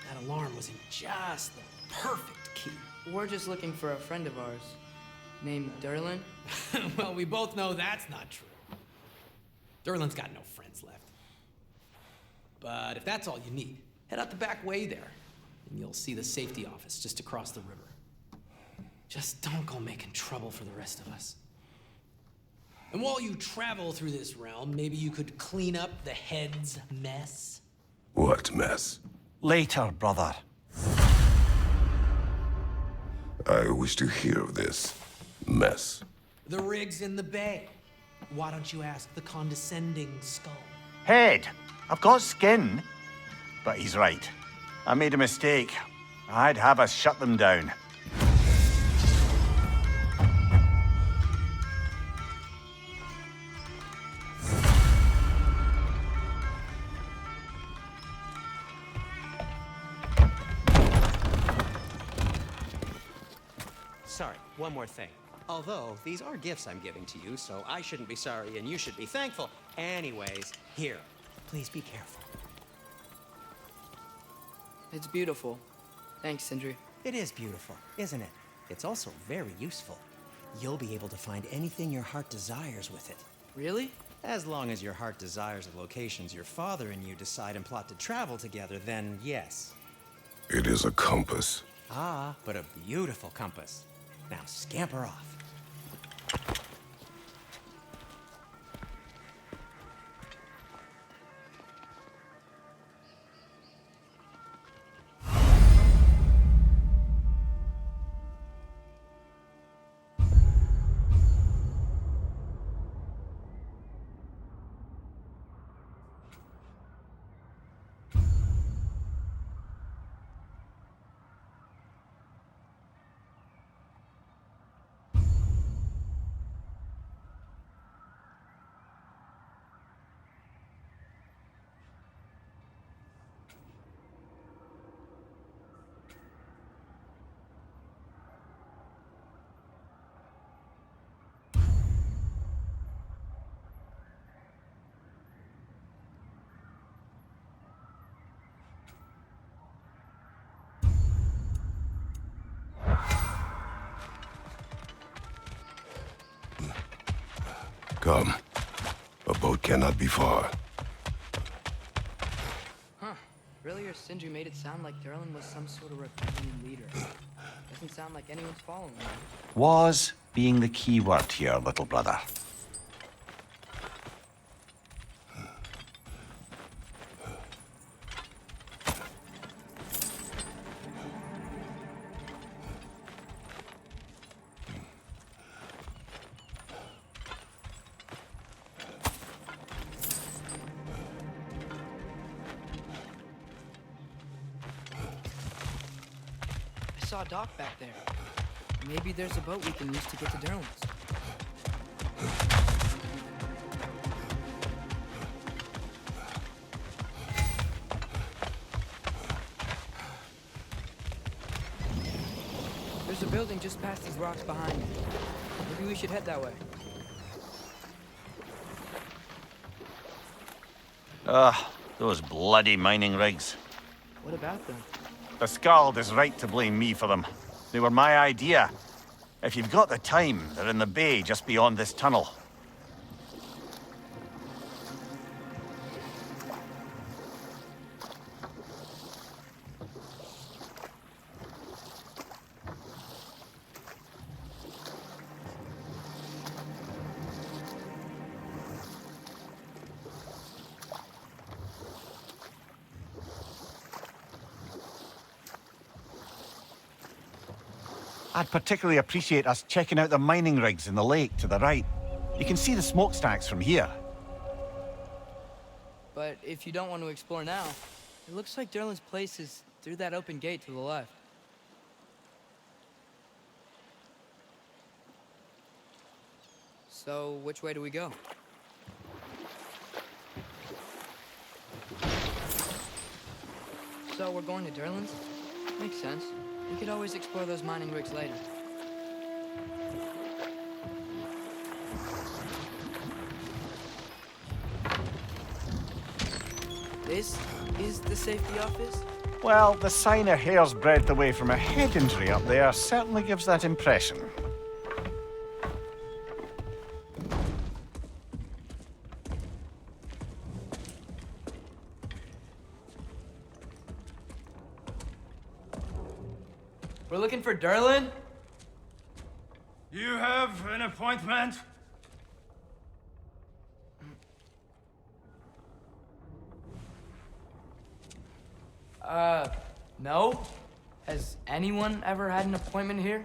That alarm was in just the perfect key. We're just looking for a friend of ours named Derlin. Well, we both know that's not true. Derlin's got no friends left. But if that's all you need, head out the back way there, and you'll see the safety office just across the river. Just don't go making trouble for the rest of us. And while you travel through this realm, maybe you could clean up the head's mess? What mess? Later, brother. I wish to hear of this mess. The rig's in the bay. Why don't you ask the condescending skull? Head. I've got skin. But he's right. I made a mistake. I'd have us shut them down. Sorry, one more thing. Although, these are gifts I'm giving to you, so I shouldn't be sorry and you should be thankful. Anyways, here, please be careful. It's beautiful. Thanks, Sindri. It is beautiful, isn't it? It's also very useful. You'll be able to find anything your heart desires with it. Really? As long as your heart desires the locations your father and you decide and plot to travel together, then yes. It is a compass. Ah, but a beautiful compass. Now scamper off. Come. A boat cannot be far. Huh. Earlier, Sindri made it sound like Derlin was some sort of rebellion leader. Doesn't sound like anyone's following him. Was being the key word here, little brother. saw a dock back there. Maybe there's a boat we can use to get to Derlin's. There's a building just past these rocks behind me. Maybe we should head that way. Those bloody mining rigs. What about them? The Skald is right to blame me for them. They were my idea. If you've got the time, they're in the bay just beyond this tunnel. I'd particularly appreciate us checking out the mining rigs in the lake to the right. You can see the smokestacks from here. But if you don't want to explore now, it looks like Derlin's place is through that open gate to the left. So, which way do we go? So, we're going to Derlin's? Makes sense. We could always explore those mining rigs later. This is the safety office? Well, the sign a hair's breadth away from a head injury up there certainly gives that impression. We're looking for Derlin? You have an appointment? No. Has anyone ever had an appointment here?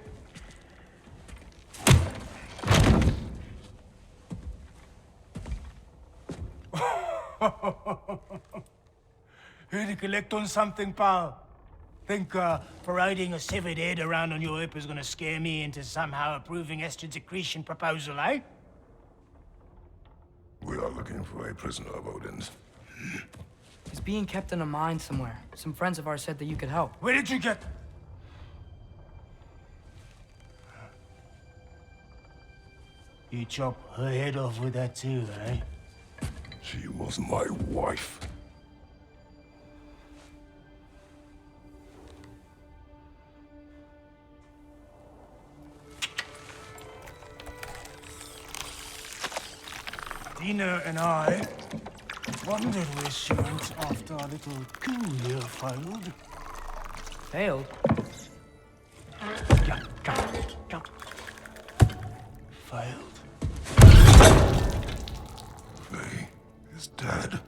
Here to collect on something, pal? Think parading a severed head around on your hip is gonna scare me into somehow approving Esther's accretion proposal, eh? We are looking for a prisoner of Odin's. He's being kept in a mine somewhere. Some friends of ours said that you could help. Where did you get... You chop her head off with that too, eh? She was my wife. Dina and I wondered where she went after our little coup here failed. Failed? Come. Failed. Faye is dead.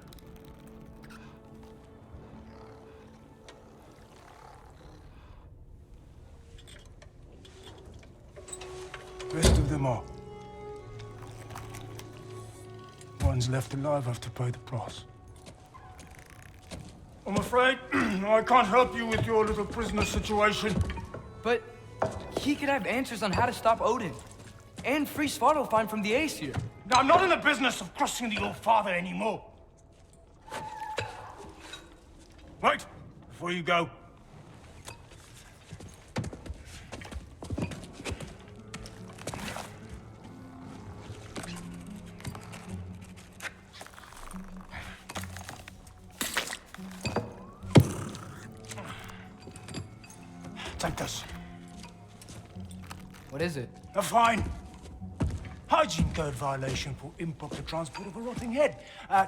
Rest of them are. Ones left alive have to pay the price. I'm afraid I can't help you with your little prisoner situation. But he could have answers on how to stop Odin. And free Svartalfheim from the Aesir. Now, I'm not in the business of crossing the old father anymore. Right, before you go. Take this. What is it? A fine. Hygiene code violation for improper transport of a rotting head.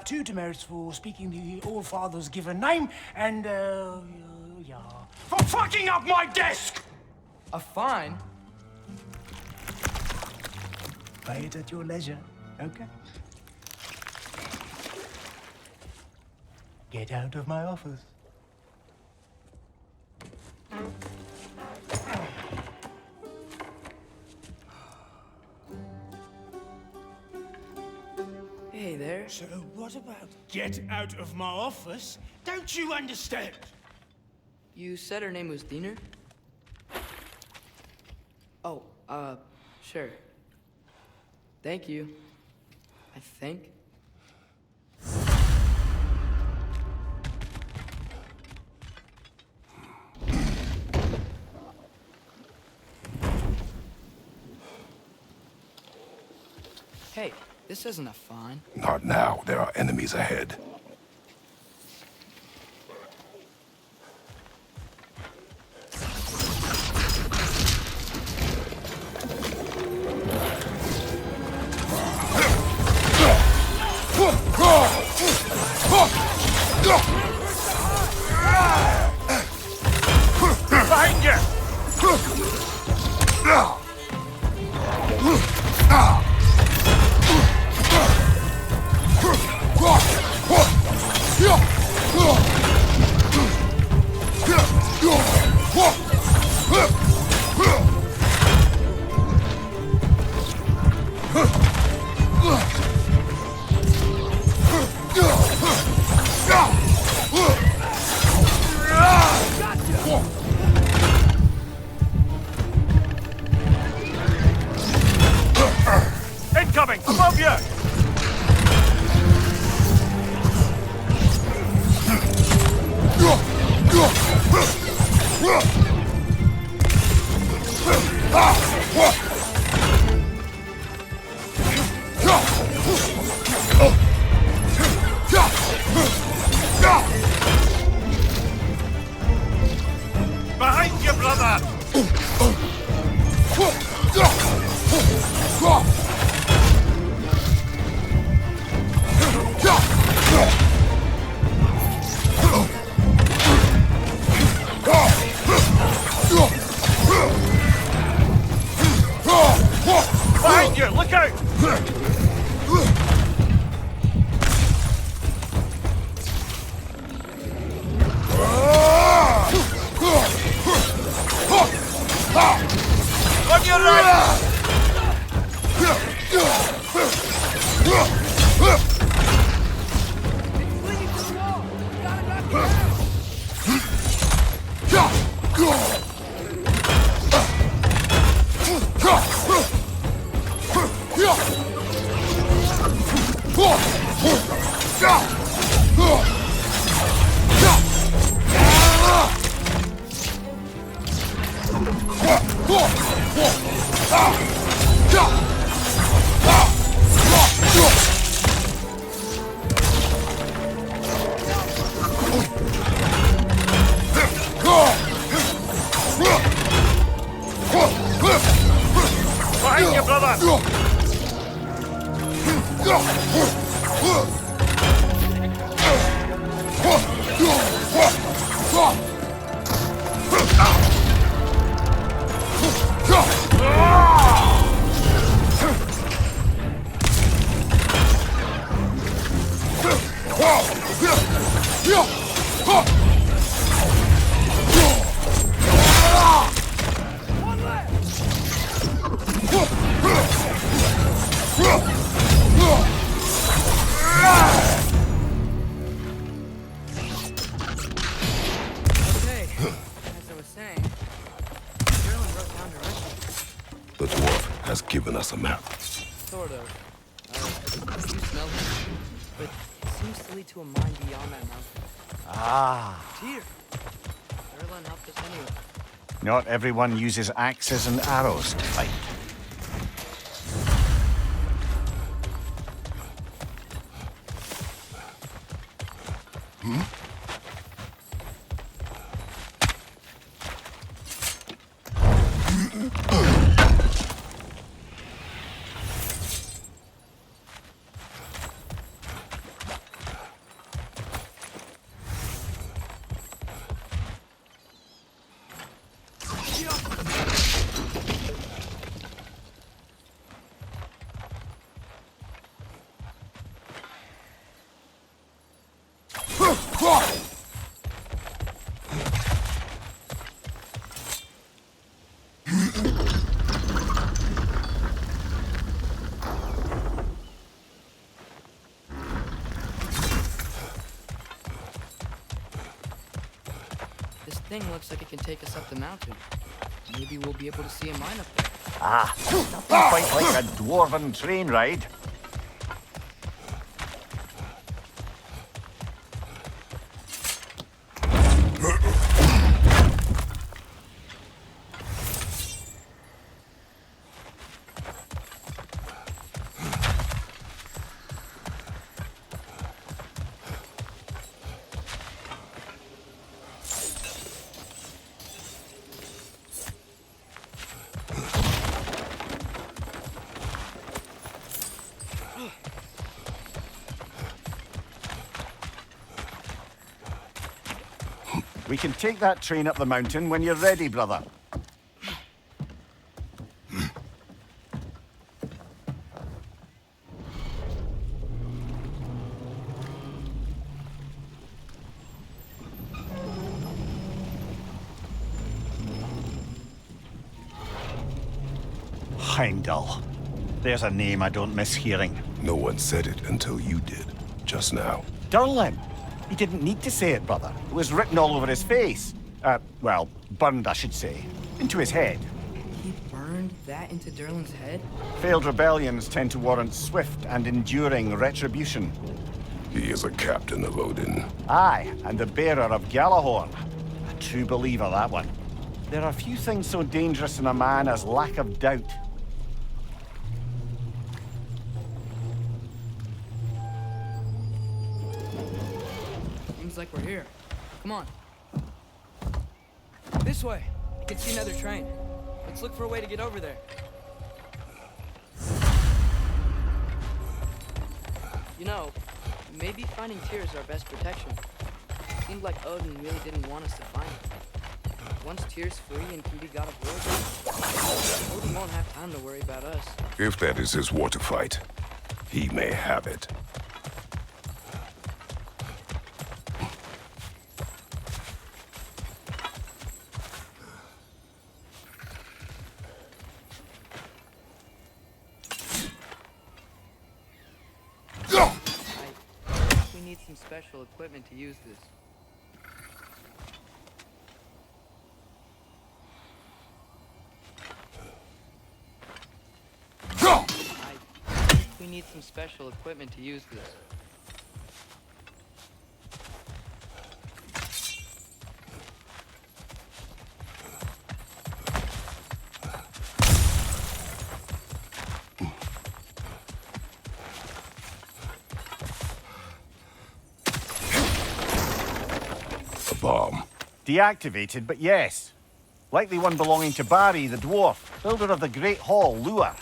2 demerits for speaking the All-Father's given name, and, yeah. For fucking up my desk! A fine? Pay it at your leisure, okay? Get out of my office. Hey there. So what about get out of my office? Don't you understand? You said her name was Diener? Sure. Thank you. I think. Hey, this isn't a fine. Not now. There are enemies ahead. Behind you! Incoming! Above you! Behind you, brother! Behind you! Look out! On your right! Leave the wall! Gotta knock it Behind you, brother! Okay, as I was saying, Sterling wrote down directions. The dwarf has given us a map. Sort of. You smell it? But it seems to lead to a mine beyond that mountain. Ah. Dear. Sterling helped us anyway. Not everyone uses axes and arrows to fight. This thing looks like it can take us up the mountain. Maybe we'll be able to see a mine up there. Nothing quite like a dwarven train ride. We can take that train up the mountain when you're ready, brother. Heimdall. There's a name I don't miss hearing. No one said it until you did, just now. Durlin. He didn't need to say it, brother. It was written all over his face. Well, burned, I should say. Into his head. He burned that into Durlin's head? Failed rebellions tend to warrant swift and enduring retribution. He is a captain of Odin. Aye, and the bearer of Galahorn. A true believer, that one. There are few things so dangerous in a man as lack of doubt. Seems like we're here. Come on. This way. I can see another train. Let's look for a way to get over there. You know, maybe finding Tyr is our best protection. Seemed like Odin really didn't want us to find him. Once Tyr's free and can be god of war, Odin won't have time to worry about us. If that is his war to fight, he may have it. We need some special equipment to use this. We need some special equipment to use this. A bomb. Deactivated, but yes. Likely one belonging to Barry, the dwarf, builder of the Great Hall, Lua.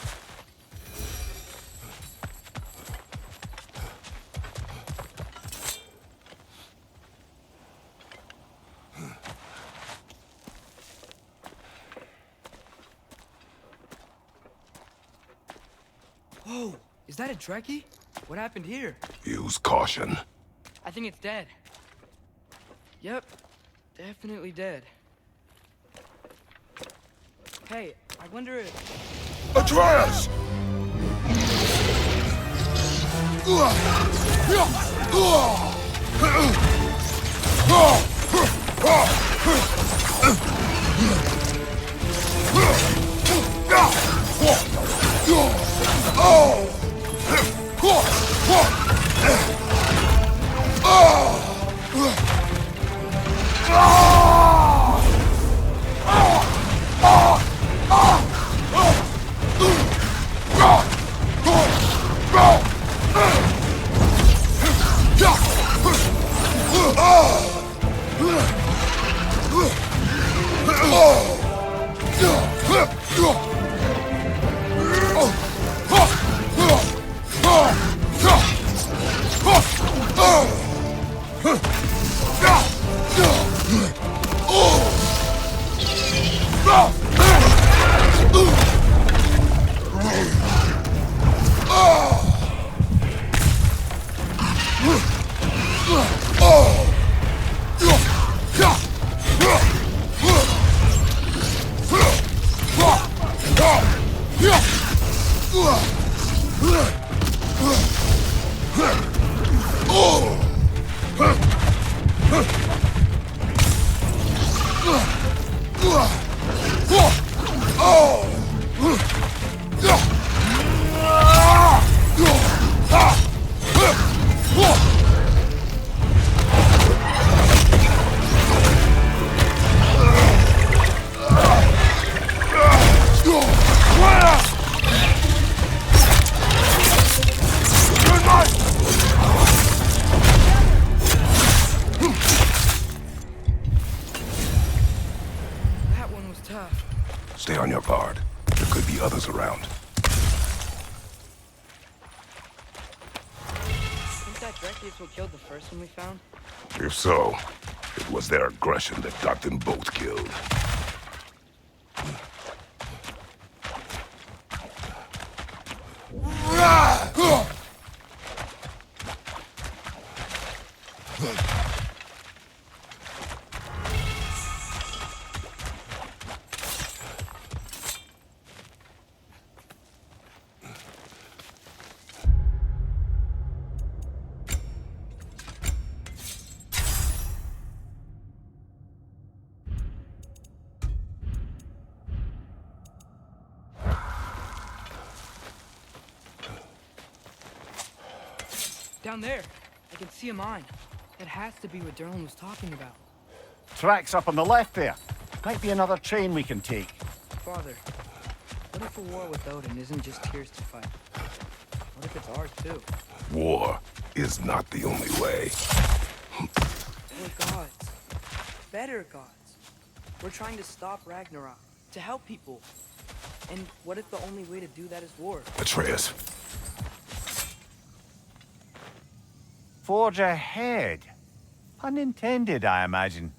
Whoa! Is that a Trekkie? What happened here? Use caution. I think it's dead. Yep. Definitely dead. Hey, I wonder if... Atreus! others around. Think that directly is what killed the first one we found? If so, it was their aggression that got them both killed. Down there. I can see a mine. That has to be what Derlin was talking about. Tracks up on the left there. Might be another train we can take. Father, what if a war with Odin isn't just Tyr's to fight? What if it's ours too? War is not the only way. We're gods. Better gods. We're trying to stop Ragnarok. To help people. And what if the only way to do that is war? Atreus, Forge ahead. Pun intended, I imagine.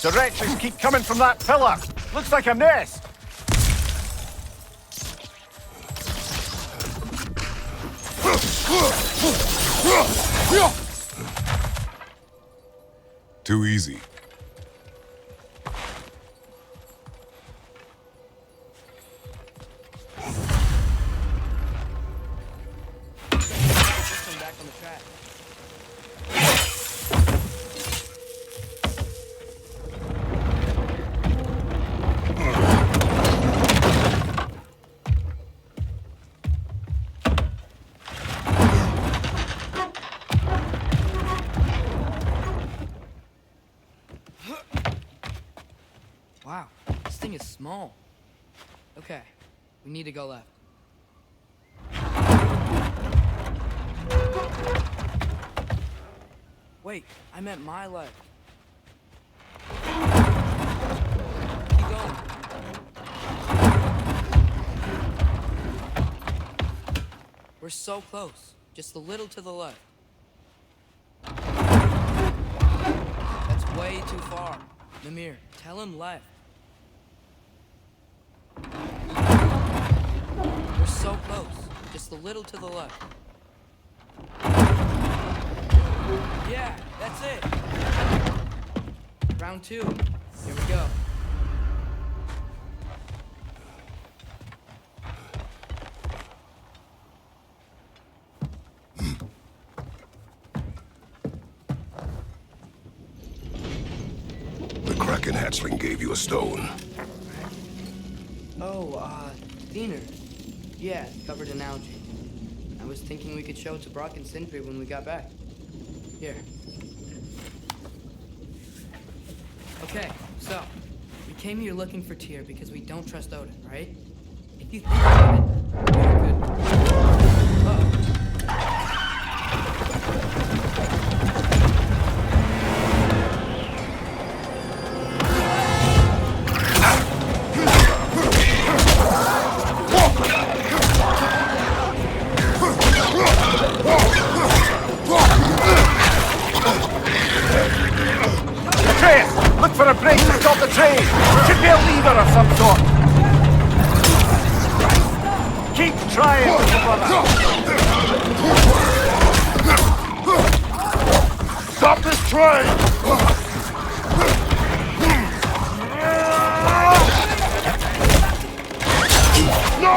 Directions keep coming from that pillar. Looks like a nest. too easy. Back on the track. Wow, this thing is small. Okay, we need to go left. Wait, I meant my left. Keep going. We're so close. Just a little to the left. That's way too far. Mimir, tell him left. We're so close. Just a little to the left. Yeah, that's it. round two. Here we go. The Kraken hatchling gave you a stone. Oh, Diener. Yeah, covered in algae. I was thinking we could show it to Brock and Sindri when we got back. Here. Okay, so, we came here looking for Tyr because we don't trust Odin, right? If you think about it, we could... Uh-oh. Atreus, look for a break to stop the train! Should be a lever of some sort! Keep trying, little brother! Stop this train! No!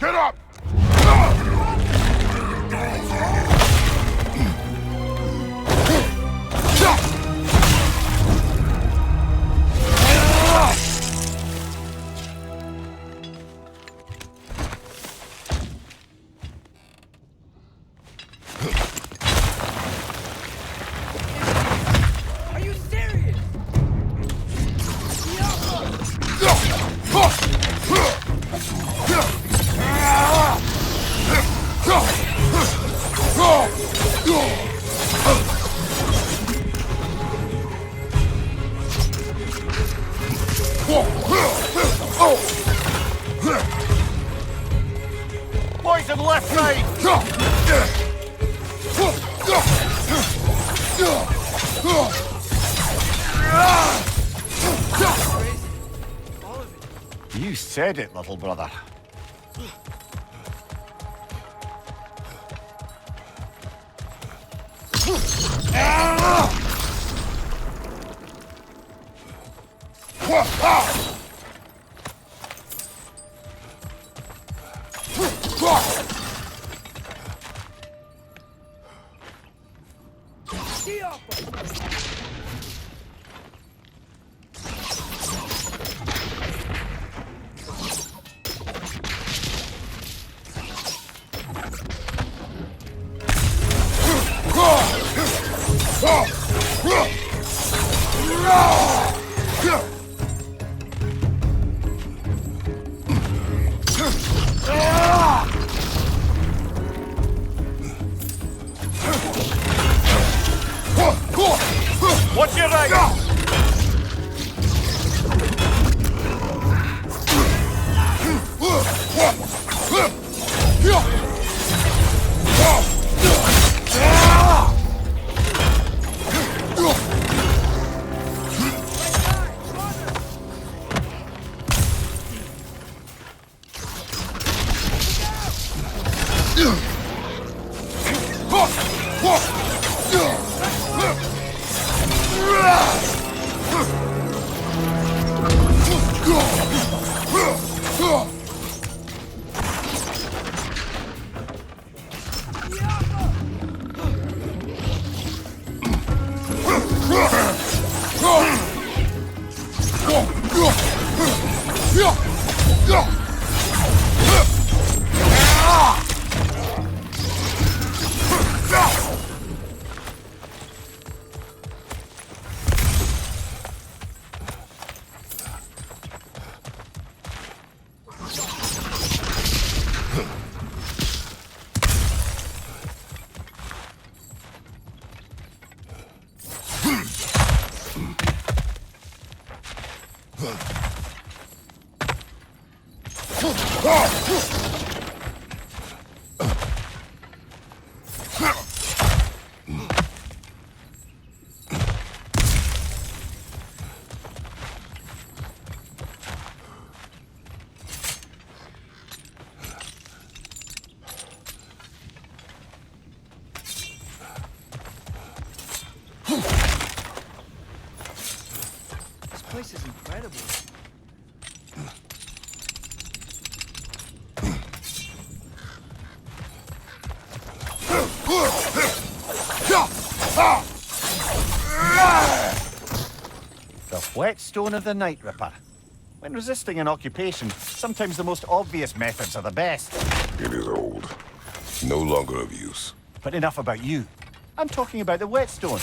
Get up! Are you serious? Poison left side! You said it, little brother. Watch your right! place is incredible. The whetstone of the Night Ripper. When resisting an occupation, sometimes the most obvious methods are the best. It is old. No longer of use. But enough about you. I'm talking about the whetstone.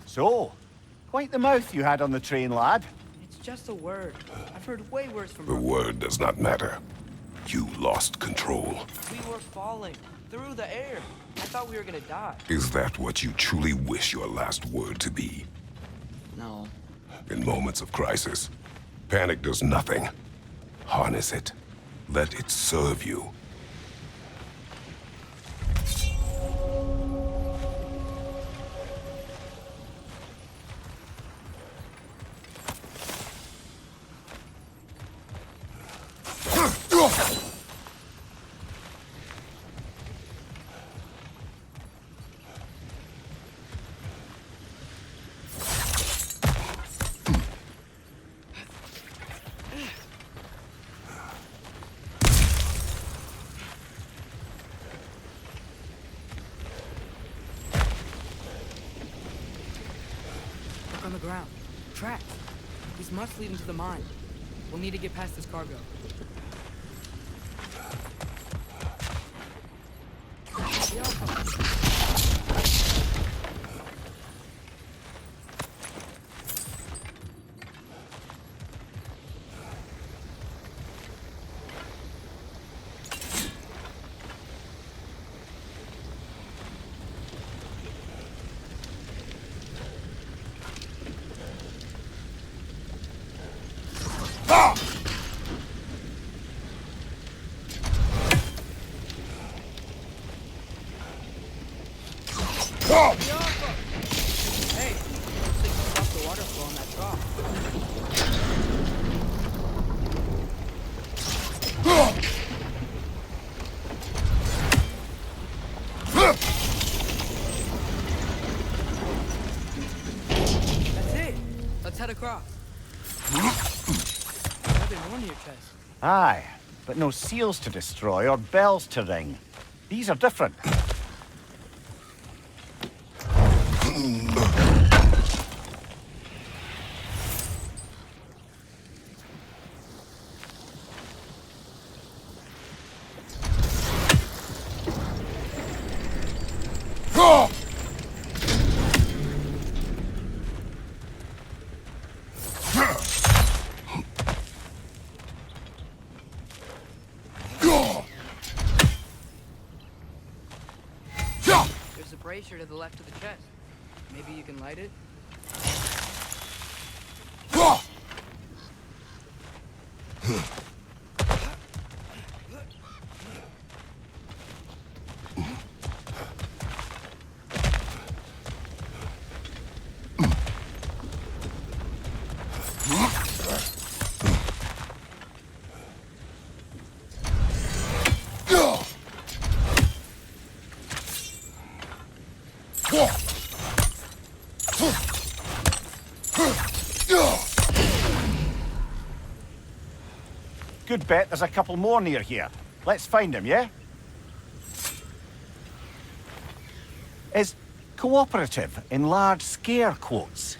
So, quite the mouth you had on the train, lad. It's just a word. I've heard way worse from The word does not matter. You lost control. We were falling through the air. I thought we were gonna die. Is that what you truly wish your last word to be? No. In moments of crisis, panic does nothing. Harness it. Let it serve you. Look on the ground. Tracks. These must lead into the mine. We'll need to get past this cargo. Hey, looks like you stopped the water flow in that trough. That's it. Let's head across. Nothing more in your chest. Aye, but no seals to destroy or bells to ring. These are different. There's a brazier to the left of the chest. Maybe you can light it? Good bet there's a couple more near here. Let's find them, yeah? Is cooperative in large scare quotes?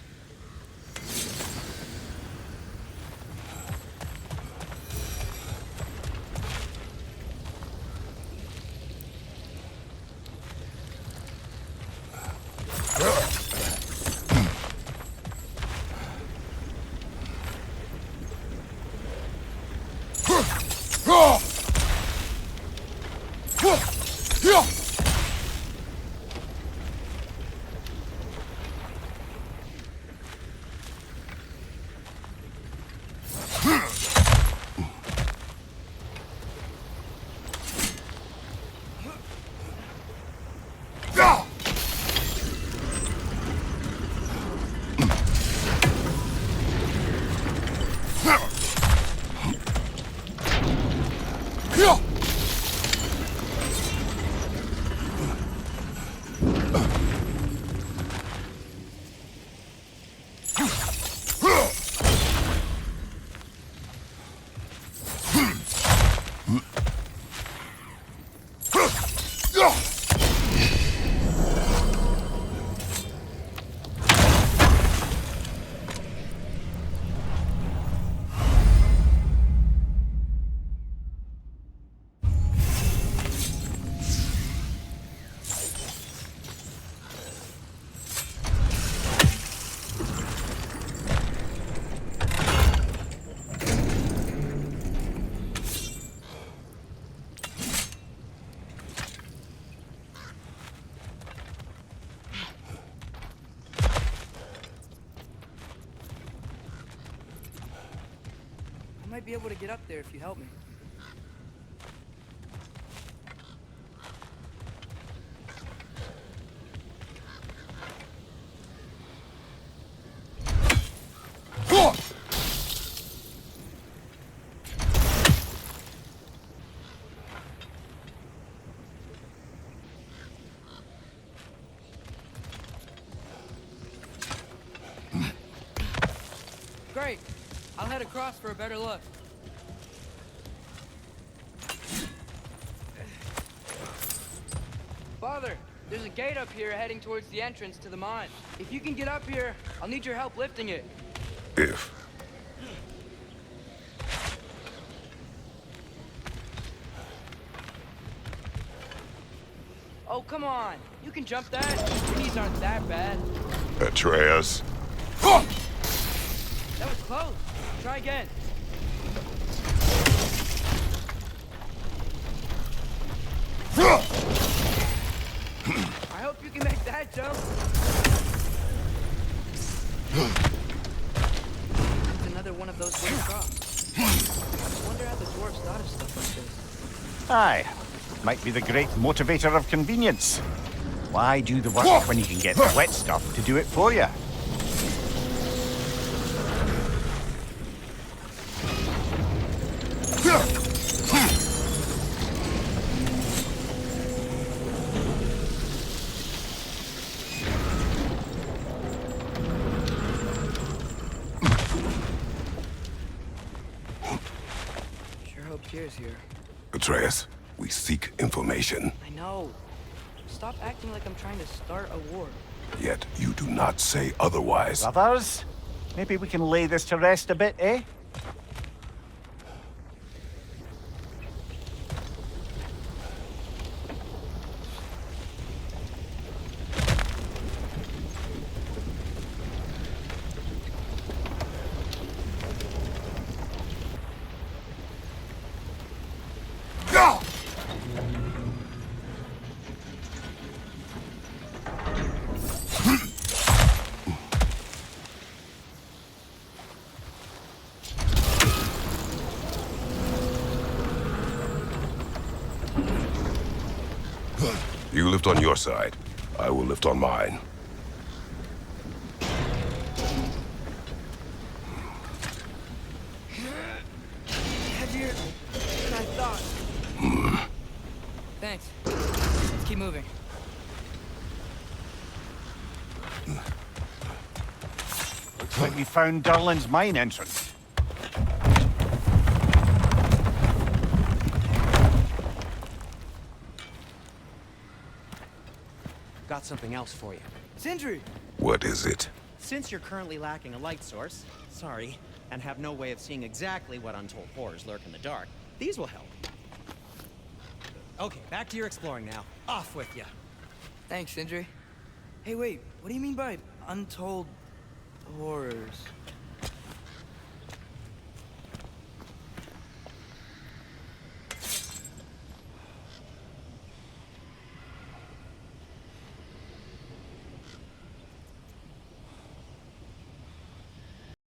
might be able to get up there if you help me. Great. I'll head across for a better look. Father, there's a gate up here heading towards the entrance to the mine. If you can get up here, I'll need your help lifting it. If. Oh, come on. You can jump that. Your knees aren't that bad. Atreus. That was close. Try again. I hope you can make that jump. It's another one of those weird drops. I wonder how the dwarves thought of stuff like this. Aye. Might be the great motivator of convenience. Why do the work when you can get the wet stuff to do it for you? Sure hope Tyr's here. Atreus, we seek information. I know. Stop acting like I'm trying to start a war. Yet you do not say otherwise. Brothers, maybe we can lay this to rest a bit, eh? You lift on your side. I will lift on mine. Heavier than I thought. Thanks. Let's keep moving. Looks like we found Durlin's mine entrance. Got something else for you. Sindri! What is it? Since you're currently lacking a light source, sorry, and have no way of seeing exactly what untold horrors lurk in the dark, these will help. Okay, back to your exploring now. Off with you. Thanks, Sindri. Hey, wait. What do you mean by untold horrors?